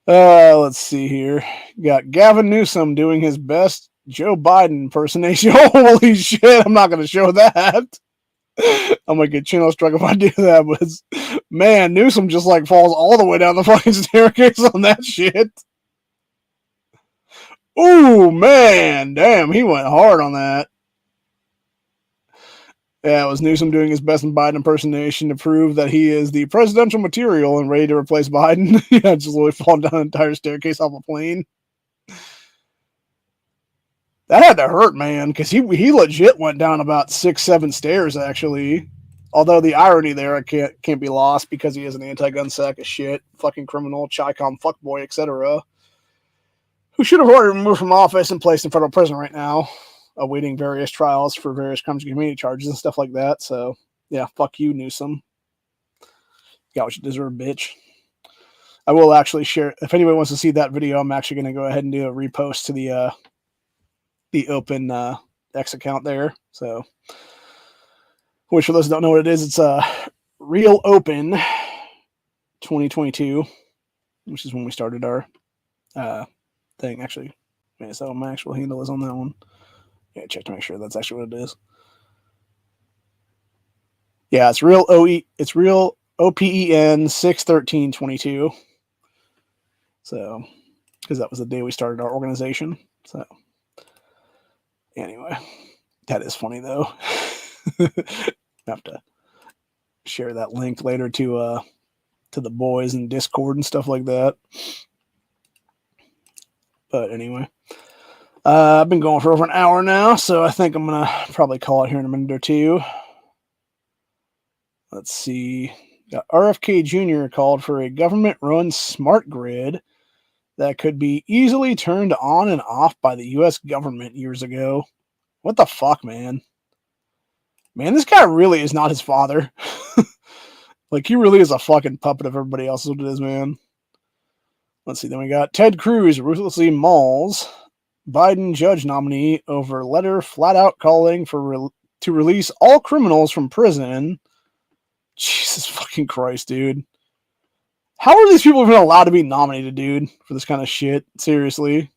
Let's see here. Got Gavin Newsom doing his best Joe Biden impersonation. Holy shit, I'm not going to show that. I'm going to get channel struck if I do that, but man, Newsom just like falls all the way down the fucking staircase on that shit. Ooh, man, damn, he went hard on that. Yeah, it was Newsom doing his best in Biden impersonation to prove that he is the presidential material and ready to replace Biden. Yeah, just literally falling down an entire staircase off a plane. That had to hurt, man, because he legit went down about 6-7 stairs, actually. Although the irony there can't be lost because he is an anti-gun sack of shit, fucking criminal, Chi-Com fuckboy, etc. Who should have already removed from office and placed in federal prison right now, awaiting various trials for various crimes and community charges and stuff like that. So, yeah, fuck you, Newsom. Got what you deserve, bitch. I will actually share, if anybody wants to see that video, I'm actually going to go ahead and do a repost to the open X account there. So, which for those who don't know what it is, it's Real Open 2022, which is when we started our thing. Actually, wait, is that what my actual handle is on that one? Yeah, check to make sure that's actually what it is. Yeah, it's Real OPEN 6/13/22. So, because that was the day we started our organization. So, anyway, that is funny though. Have to share that link later to the boys in Discord and stuff like that. But anyway, I've been going for over an hour now, so I think I'm gonna probably call it here in a minute or two. Let's see. Got RFK Jr. called for a government-run smart grid that could be easily turned on and off by the U.S. government years ago. What the fuck, man? Man, this guy really is not his father. Like, he really is a fucking puppet of everybody else is what it is, man. Let's see, then we got Ted Cruz ruthlessly mauls Biden judge nominee over letter flat out calling to release all criminals from prison. Jesus fucking Christ, dude. How are these people even allowed to be nominated, dude, for this kind of shit? Seriously.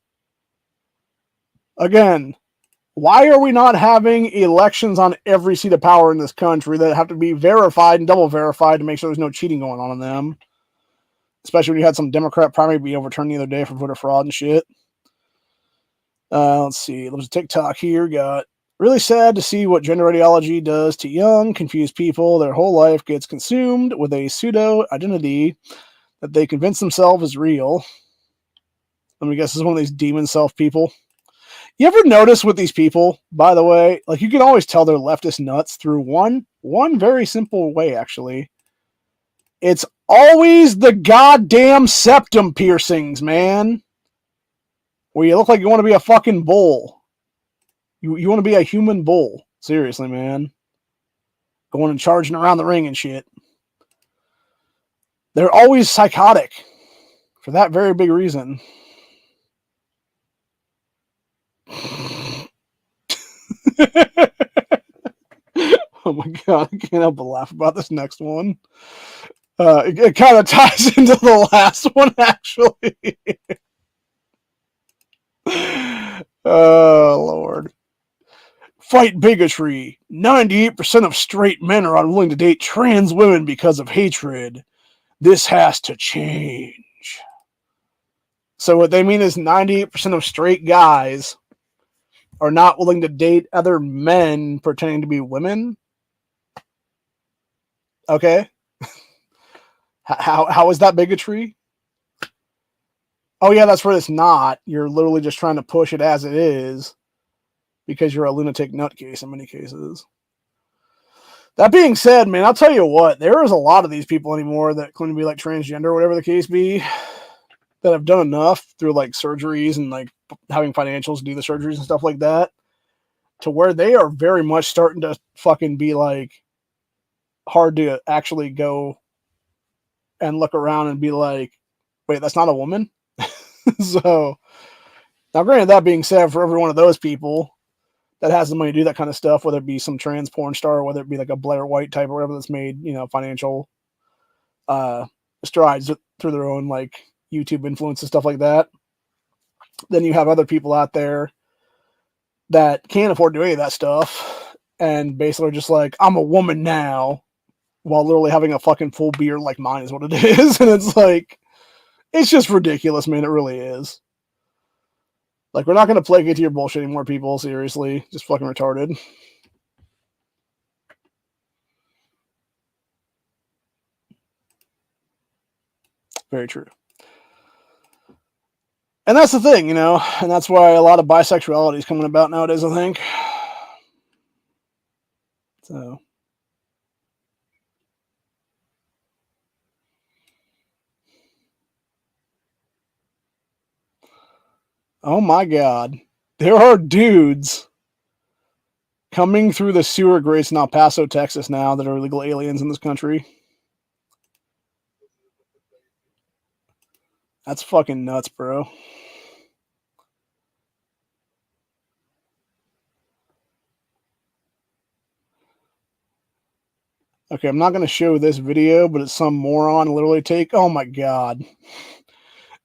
Again, why are we not having elections on every seat of power in this country that have to be verified and double verified to make sure there's no cheating going on in them? Especially when you had some Democrat primary be overturned the other day for voter fraud and shit. Let's see. There's a TikTok here. Got really sad to see what gender ideology does to young, confused people. Their whole life gets consumed with a pseudo identity that they convince themselves is real. Let me guess, this is one of these demon self people. You ever notice with these people, by the way, like you can always tell they're leftist nuts through one very simple way, actually. It's always the goddamn septum piercings, man. Where you look like you want to be a fucking bull. You want to be a human bull. Seriously, man. Going and charging around the ring and shit. They're always psychotic. For that very big reason. Oh my god, I can't help but laugh about this next one. It kind of ties into the last one, actually. Oh, Lord. Fight bigotry. 98% of straight men are unwilling to date trans women because of hatred. This has to change. So what they mean is 98% of straight guys are not willing to date other men pretending to be women. Okay. How is that bigotry? Oh yeah, that's what it's not. You're literally just trying to push it as it is because you're a lunatic nutcase in many cases. That being said, man, I'll tell you what, there is a lot of these people anymore that claim to be like transgender or whatever the case be that have done enough through like surgeries and like having financials to do the surgeries and stuff like that to where they are very much starting to fucking be like hard to actually go and look around and be like, wait, that's not a woman? So, now granted, that being said, for every one of those people that has the money to do that kind of stuff, whether it be some trans porn star or whether it be like a Blair White type or whatever that's made, you know, financial strides through their own like YouTube influence and stuff like that, then you have other people out there that can't afford to do any of that stuff and basically are just like, I'm a woman now, while literally having a fucking full beard like mine is what it is. And it's like, it's just ridiculous, man. It really is. Like, we're not going to placate to your bullshit anymore, people. Seriously. Just fucking retarded. Very true. And that's the thing, you know, and that's why a lot of bisexuality is coming about nowadays, I think. So. Oh my god. There are dudes coming through the sewer grates in El Paso, Texas now that are illegal aliens in this country. That's fucking nuts, bro. Okay, I'm not going to show this video, but it's some moron literally oh my god.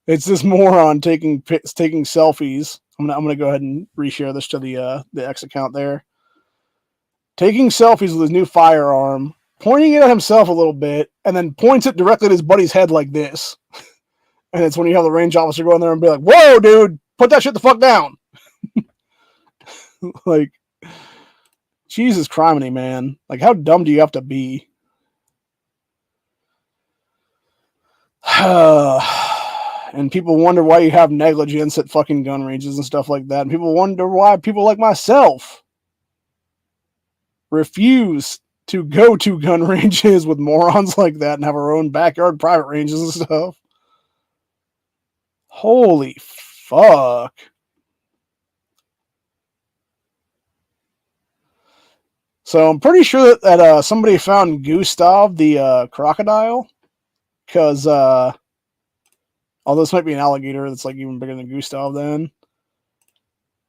It's this moron taking selfies. I'm gonna go ahead and reshare this to the X account there. Taking selfies with his new firearm, pointing it at himself a little bit, and then points it directly at his buddy's head like this. And it's when you have the range officer go in there and be like, "Whoa, dude, put that shit the fuck down." Like, Jesus criminy, man. Like, how dumb do you have to be? And people wonder why you have negligence at fucking gun ranges and stuff like that. And people wonder why people like myself refuse to go to gun ranges with morons like that and have our own backyard private ranges and stuff. Holy fuck. So I'm pretty sure that somebody found Gustav the crocodile, because although this might be an alligator that's like even bigger than Gustav, then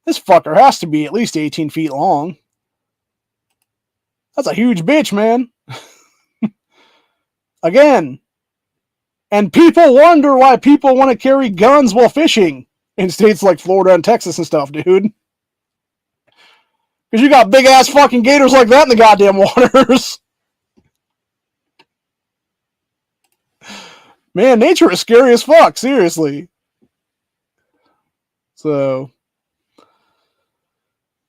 this fucker has to be at least 18 feet long. That's a huge bitch, man. Again. And people wonder why people want to carry guns while fishing in states like Florida and Texas and stuff, dude. Because you got big ass fucking gators like that in the goddamn waters. Man, nature is scary as fuck, seriously. So,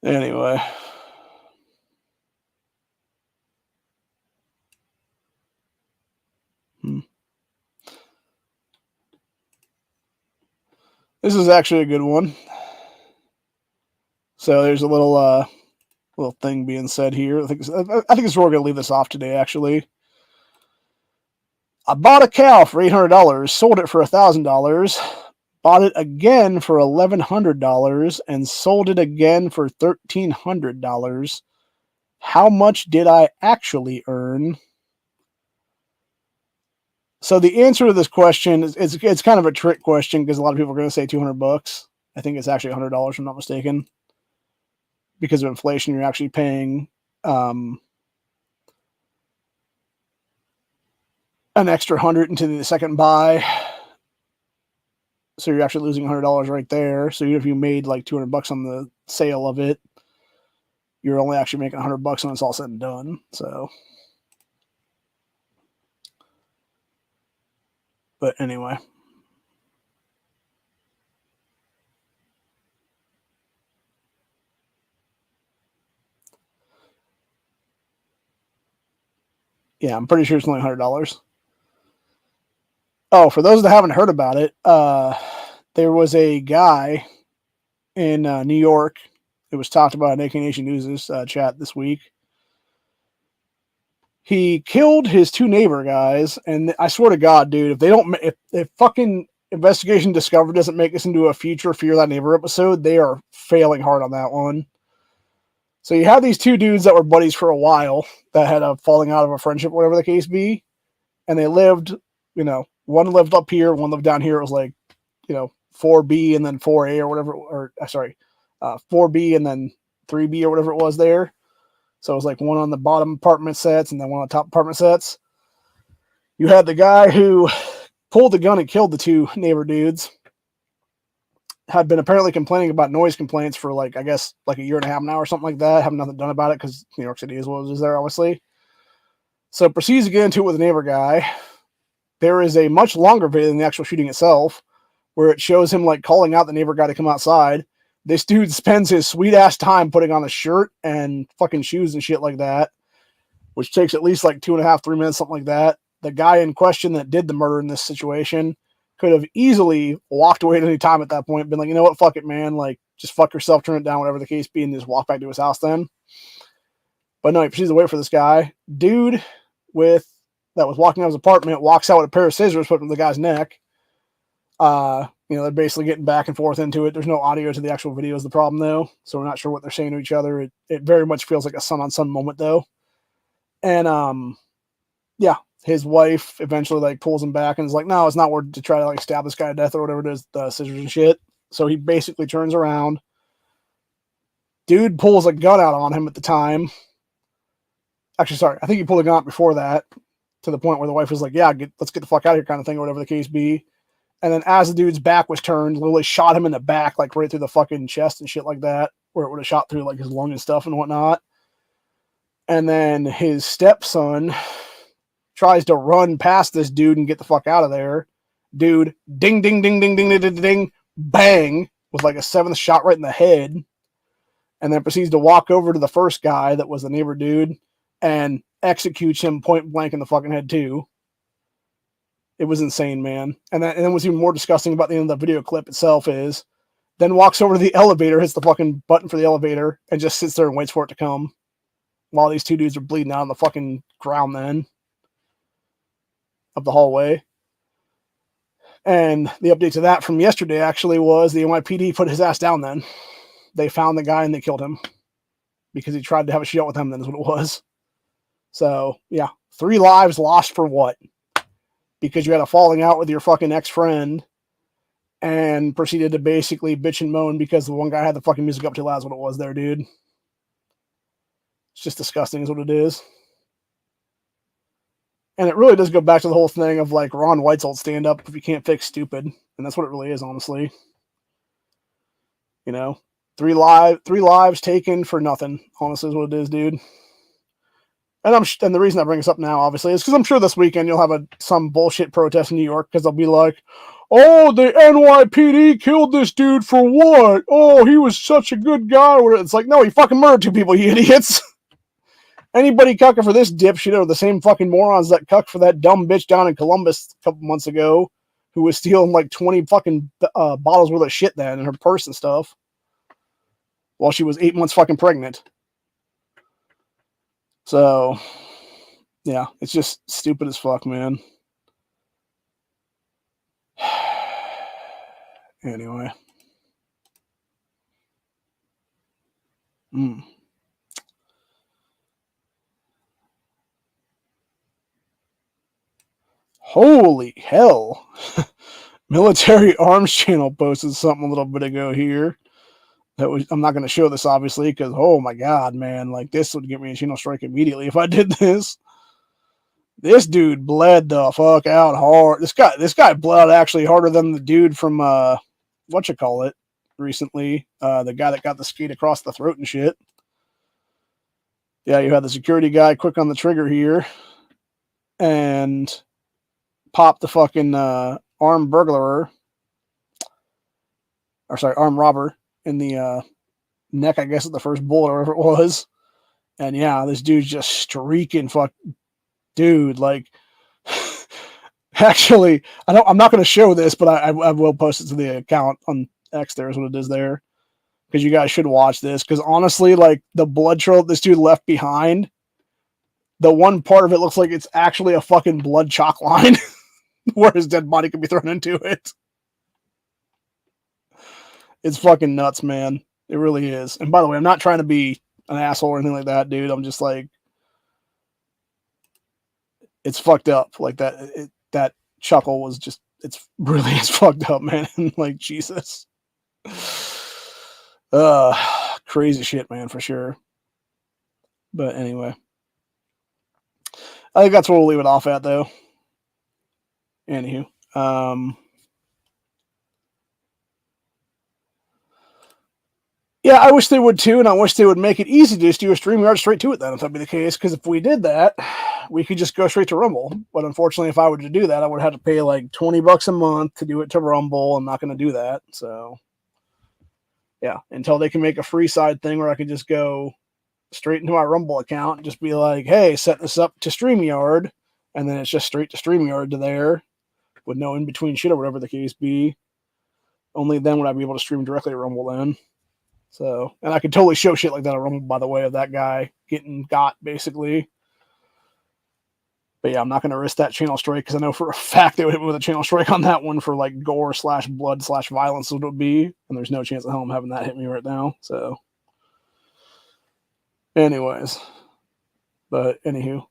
anyway. This is actually a good one. So there's a little thing being said here. I think it's where we're gonna leave this off today. Actually, I bought a cow for $800, sold it for $1,000, bought it again for $1,100, and sold it again for $1,300. How much did I actually earn? So the answer to this question is it's kind of a trick question because a lot of people are going to say $200. I think it's actually $100 if I'm not mistaken. Because of inflation, you're actually paying an extra $100 into the second buy. So you're actually losing $100 right there. So even if you made like $200 on the sale of it, you're only actually making $100 when it's all said and done. So, but anyway. Yeah, I'm pretty sure it's only $100. Oh, for those that haven't heard about it, there was a guy in New York. It was talked about in AK Nation News' chat this week. He killed his two neighbor guys, and I swear to God, dude, if fucking Investigation Discovery doesn't make this into a future Fear That Neighbor episode, they are failing hard on that one. So you have these two dudes that were buddies for a while that had a falling out of a friendship, whatever the case be, and they lived, one lived up here, one lived down here. It was like, 4B and then 4A or whatever, 4B and then 3B or whatever it was there. So it was like one on the bottom apartment sets and then one on the top apartment sets. You had the guy who pulled the gun and killed the two neighbor dudes. Had been apparently complaining about noise complaints for like a year and a half now or something like that. Having nothing done about it because New York City is what it is there, obviously. So proceeds to get into it with the neighbor guy. There is a much longer video than the actual shooting itself, where it shows him like calling out the neighbor guy to come outside. This dude spends his sweet ass time putting on a shirt and fucking shoes and shit like that, which takes at least like 2.5, 3 minutes, something like that. The guy in question that did the murder in this situation could have easily walked away at any time at that point, been like, you know what, fuck it, man. Like, just fuck yourself, turn it down, whatever the case be, and just walk back to his house then. But no, he proceeds to wait for this guy. Dude that was walking out of his apartment walks out with a pair of scissors put in the guy's neck. They're basically getting back and forth into it. There's no audio to the actual video is the problem, though. So we're not sure what they're saying to each other. It very much feels like a son-on-son moment, though. And, his wife eventually, like, pulls him back and is like, no, it's not worth it to try to, like, stab this guy to death or whatever it is, the scissors and shit. So he basically turns around. Dude pulls a gun out on him at the time. Actually, sorry. I think he pulled a gun out before that to the point where the wife was like, yeah, let's get the fuck out of here kind of thing or whatever the case be. And then as the dude's back was turned, literally shot him in the back, like right through the fucking chest and shit like that, where it would have shot through like his lung and stuff and whatnot. And then his stepson tries to run past this dude and get the fuck out of there. Dude, ding, ding, ding, ding, ding, ding, ding, ding, bang, with like a seventh shot right in the head. And then proceeds to walk over to the first guy that was the neighbor dude and executes him point blank in the fucking head too. It was insane, man. And then what's even more disgusting about the end of the video clip itself is then walks over to the elevator, hits the fucking button for the elevator, and just sits there and waits for it to come while these two dudes are bleeding out on the fucking ground then of the hallway. And the update to that from yesterday actually was the NYPD put his ass down then. They found the guy and they killed him because he tried to have a shootout with him. Then is what it was. So yeah, 3 lives lost for what? Because you had a falling out with your fucking ex-friend and proceeded to basically bitch and moan because the one guy had the fucking music up too loud is what it was there, dude. It's just disgusting is what it is. And it really does go back to the whole thing of like Ron White's old stand-up, if you can't fix stupid. And that's what it really is, honestly. You know, 3 lives taken for nothing, honestly, is what it is, dude. And the reason I bring this up now, obviously, is because I'm sure this weekend you'll have some bullshit protest in New York because they'll be like, oh, the NYPD killed this dude for what? Oh, he was such a good guy. It's like, no, he fucking murdered 2 people, you idiots. Anybody cucking for this dipshit are the same fucking morons that cucked for that dumb bitch down in Columbus a couple months ago who was stealing like 20 fucking bottles worth of shit then in her purse and stuff while she was 8 months fucking pregnant. So, yeah, it's just stupid as fuck, man. Anyway. Holy hell. Military Arms Channel posted something a little bit ago here. I'm not going to show this, obviously, because, oh my god, man, like, this would get me a channel strike immediately if I did this. This dude bled the fuck out hard. This guy bled actually harder than the dude from, whatchamacallit, recently. The guy that got the skate across the throat and shit. Yeah, you had the security guy quick on the trigger here. And popped the fucking armed burglar. Or, sorry, armed robber in the neck, I guess, at the first bullet or whatever it was. And yeah, this dude's just streaking dude, like actually, I'm not going to show this, but I will post it to the account on X. There is what it is there, because you guys should watch this. Because honestly, like the blood trail this dude left behind, the one part of it looks like it's actually a fucking blood chalk line where his dead body could be thrown into it. It's fucking nuts, man. It really is. And by the way, I'm not trying to be an asshole or anything like that, dude. I'm just like, it's fucked up. Like that chuckle was just, it's fucked up, man. Like, Jesus. Crazy shit, man, for sure. But anyway, I think that's where we'll leave it off at, though. Anywho, yeah, I wish they would too, and I wish they would make it easy to just do a StreamYard straight to it then, if that'd be the case, because if we did that, we could just go straight to Rumble. But unfortunately, if I were to do that, I would have to pay like $20 a month to do it to Rumble. I'm not going to do that. So, yeah, until they can make a free side thing where I could just go straight into my Rumble account and just be like, hey, set this up to StreamYard, and then it's just straight to StreamYard to there with no in-between shit or whatever the case be. Only then would I be able to stream directly to Rumble then. So, and I could totally show shit like that on Rumble, by the way, of that guy getting got, basically. But yeah, I'm not going to risk that channel strike, because I know for a fact they would hit me with a channel strike on that one for like gore / blood / violence, what it would be. And there's no chance of hell I'm having that hit me right now. So, anyways. But anywho,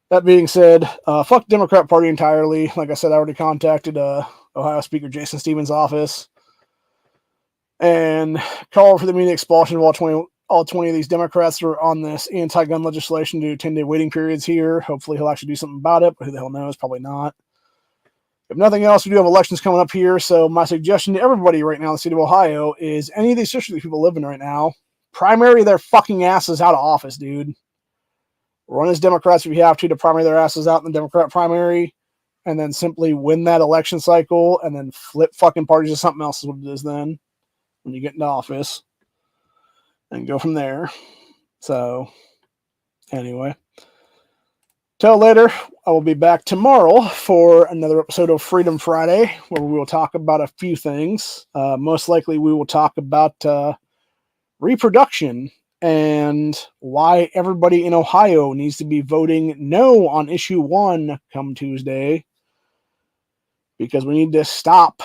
that being said, fuck Democrat Party entirely. Like I said, I already contacted Ohio Speaker Jason Stevens' office and called for the immediate expulsion of all 20 of these Democrats that are on this anti-gun legislation due to 10-day waiting periods here. Hopefully he'll actually do something about it, but who the hell knows? Probably not. If nothing else, we do have elections coming up here, so my suggestion to everybody right now in the state of Ohio is any of these districts that people live in right now, primary their fucking asses out of office, dude. Run as Democrats if you have to primary their asses out in the Democrat primary, and then simply win that election cycle, and then flip fucking parties to something else is what it is then, when you get into office, and go from there. So, anyway. Till later, I will be back tomorrow for another episode of Freedom Friday, where we will talk about a few things. Most likely we will talk about reproduction and why everybody in Ohio needs to be voting no on issue 1 come Tuesday, because we need to stop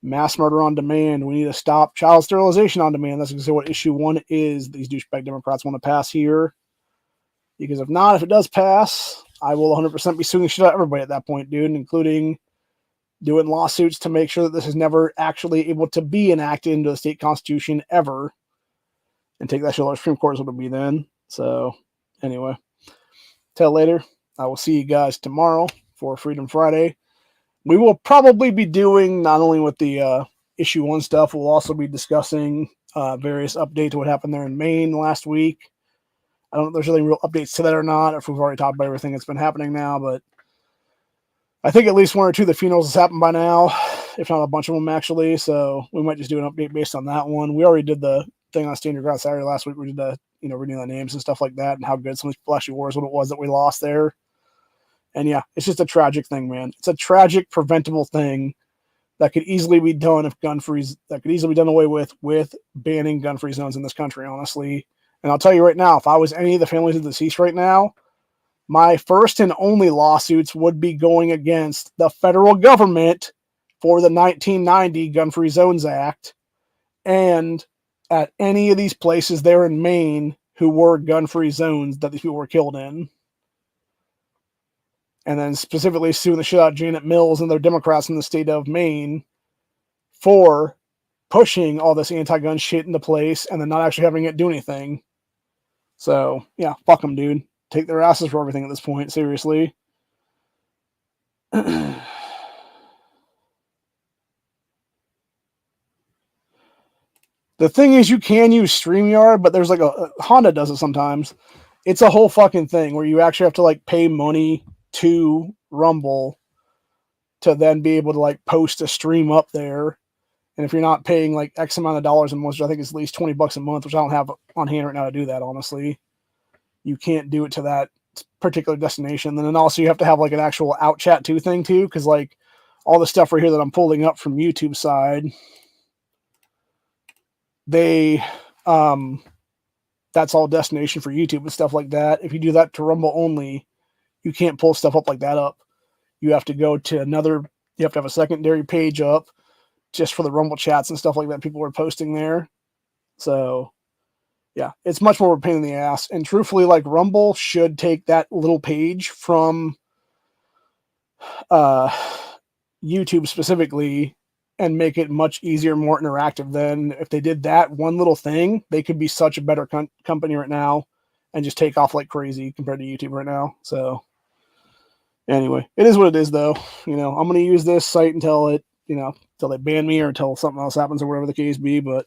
Mass murder on demand. We need to stop child sterilization on demand. That's exactly what issue 1 is. These douchebag Democrats want to pass here. Because if not, if it does pass, I will 100% be suing the shit out of everybody at that point, dude, including doing lawsuits to make sure that this is never actually able to be enacted into the state constitution ever. And take that shit to the Supreme Court is what it'll be then. So, anyway. Till later. I will see you guys tomorrow for Freedom Friday. We will probably be doing, not only with the issue 1 stuff, we'll also be discussing various updates to what happened there in Maine last week. I don't know if there's any real updates to that or not, if we've already talked about everything that's been happening now, but I think at least 1 or 2 of the funerals has happened by now, if not a bunch of them actually, so we might just do an update based on that one. We already did the thing on Stand Your Ground Saturday last week. We did the, reading the names and stuff like that and how good some of these people actually were is what it was that we lost there. And yeah, it's just a tragic thing, man. It's a tragic, preventable thing that could easily be done if that could easily be done away with banning gun-free zones in this country, honestly. And I'll tell you right now, if I was any of the families of the deceased right now, my first and only lawsuits would be going against the federal government for the 1990 Gun-Free Zones Act and at any of these places there in Maine who were gun-free zones that these people were killed in. And then specifically suing the shit out of Janet Mills and their Democrats in the state of Maine for pushing all this anti-gun shit into place and then not actually having it do anything. So, yeah, fuck them, dude. Take their asses for everything at this point, seriously. The thing is, you can use StreamYard, but there's like Honda does it sometimes. It's a whole fucking thing where you actually have to like pay money to Rumble to then be able to like post a stream up there. And if you're not paying like X amount of dollars a month, which I think is at least $20 a month, which I don't have on hand right now to do that, honestly, you can't do it to that particular destination. And then also you have to have like an actual out chat to thing too, because like all the stuff right here that I'm pulling up from YouTube side, they that's all destination for YouTube and stuff like that. If you do that to Rumble only, you can't pull stuff up like that up. You have to go to you have to have a secondary page up just for the Rumble chats and stuff like that people were posting there. So yeah, it's much more of a pain in the ass. And truthfully, like Rumble should take that little page from YouTube specifically and make it much easier, more interactive. Than if they did that one little thing, they could be such a better company right now and just take off like crazy compared to YouTube right now. So anyway, it is what it is though. I'm going to use this site until they ban me or until something else happens or whatever the case be. But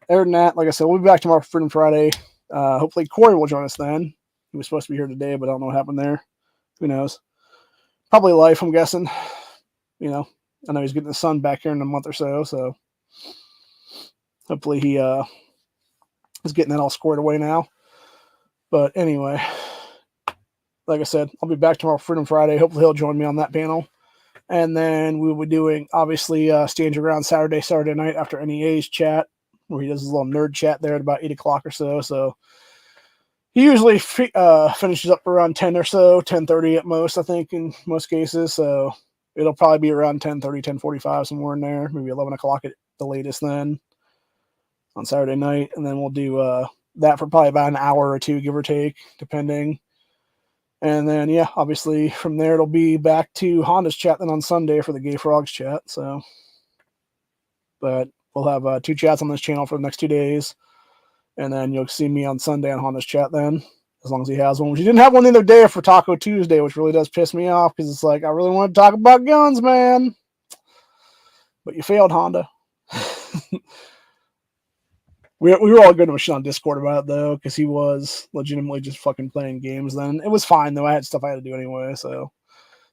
other than that, like I said, we'll be back tomorrow for Freedom Friday. Hopefully Corey will join us then. He was supposed to be here today, but I don't know what happened there. Who knows? Probably life, I'm guessing. I know he's getting the sun back here in a month or so hopefully he is getting that all squared away now. But anyway, like I said, I'll be back tomorrow for Freedom Friday. Hopefully he'll join me on that panel. And then we will be doing, obviously, Stand Your Ground Saturday night after NEA's chat, where he does his little nerd chat there at about 8 o'clock or so. So he usually finishes up around 10 or so, 10:30 at most, I think, in most cases. So it'll probably be around 10:30, 10:45, somewhere in there, maybe 11 o'clock at the latest then on Saturday night. And then we'll do that for probably about an hour or two, give or take, depending. And then, yeah, obviously from there, it'll be back to Honda's chat then on Sunday for the Gay Frogs chat. So, but we'll have 2 chats on this channel for the next 2 days. And then you'll see me on Sunday on Honda's chat then, as long as he has one. Which he didn't have one the other day for Taco Tuesday, which really does piss me off because it's like, I really want to talk about guns, man. But you failed, Honda. We were all good to shit on Discord about it, though, because he was legitimately just fucking playing games then. It was fine, though. I had stuff I had to do anyway, so.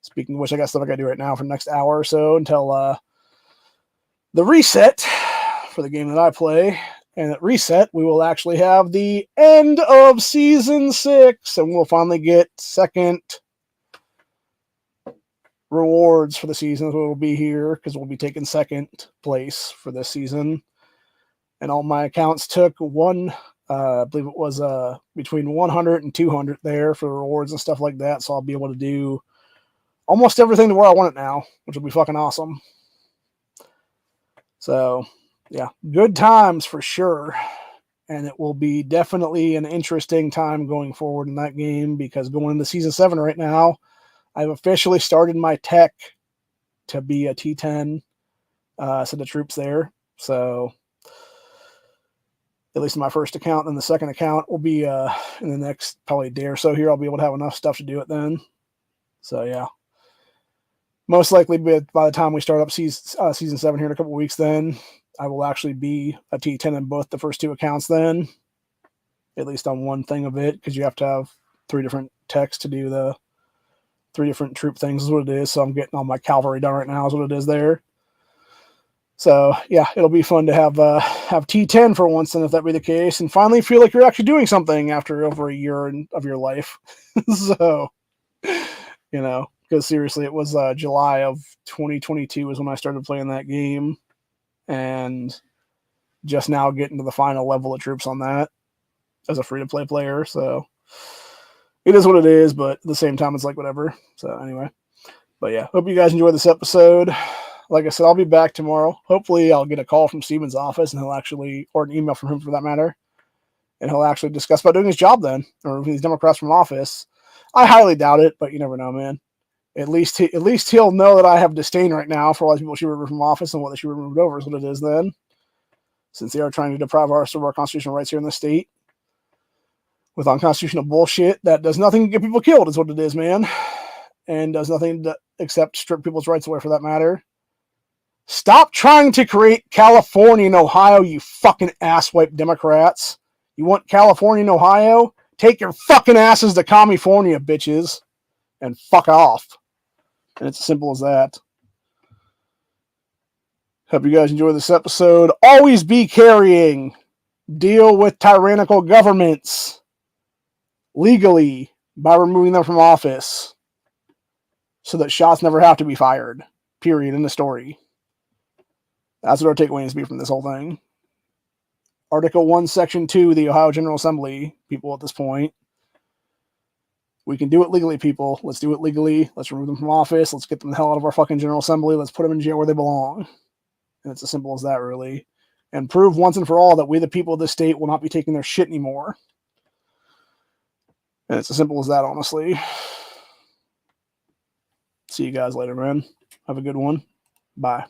Speaking of which, I got stuff I got to do right now for the next hour or so until the reset for the game that I play. And at reset, we will actually have the end of Season 6, and we'll finally get second rewards for the season. We'll be here, because we'll be taking second place for this season. And all my accounts took I believe it was between 100 and 200 there for rewards and stuff like that. So I'll be able to do almost everything to where I want it now, which will be fucking awesome. So, yeah, good times for sure. And it will be definitely an interesting time going forward in that game because going into Season 7 right now, I've officially started my tech to be a T10 set of troops there. So, at least in my first account, and the second account will be in the next probably day or so here. I'll be able to have enough stuff to do it then. So, yeah. Most likely by the time we start up season 7 here in a couple weeks, then I will actually be a T10 in both the first 2 accounts then, at least on one thing of it, because you have to have 3 different techs to do the 3 different troop things is what it is. So I'm getting all my cavalry done right now is what it is there. So yeah, it'll be fun to have T10 for once, and if that be the case, and finally feel like you're actually doing something after over a year of your life. So, because seriously, it was July of 2022 was when I started playing that game, and just now getting to the final level of troops on that as a free-to-play player. So it is what it is, but at the same time, it's like whatever. So anyway, but yeah, hope you guys enjoyed this episode. Like I said, I'll be back tomorrow. Hopefully, I'll get a call from Steven's office, and or an email from him for that matter, and he'll actually discuss about doing his job then, or removing these Democrats from office. I highly doubt it, but you never know, man. At least he'll know that I have disdain right now for all these people she removed from office and what they should be removed over is what it is then, since they are trying to deprive us of our constitutional rights here in the state with unconstitutional bullshit that does nothing to get people killed is what it is, man, and does nothing except strip people's rights away for that matter. Stop trying to create California and Ohio, you fucking asswipe Democrats. You want California and Ohio? Take your fucking asses to California, bitches, and fuck off. And it's as simple as that. Hope you guys enjoy this episode. Always be carrying. Deal with tyrannical governments legally by removing them from office so that shots never have to be fired. Period. In the story. That's what our takeaway needs to be from this whole thing. Article 1, Section 2, the Ohio General Assembly, people at this point. We can do it legally, people. Let's do it legally. Let's remove them from office. Let's get them the hell out of our fucking General Assembly. Let's put them in jail where they belong. And it's as simple as that, really. And prove once and for all that we, the people of this state, will not be taking their shit anymore. And it's as simple as that, honestly. See you guys later, man. Have a good one. Bye.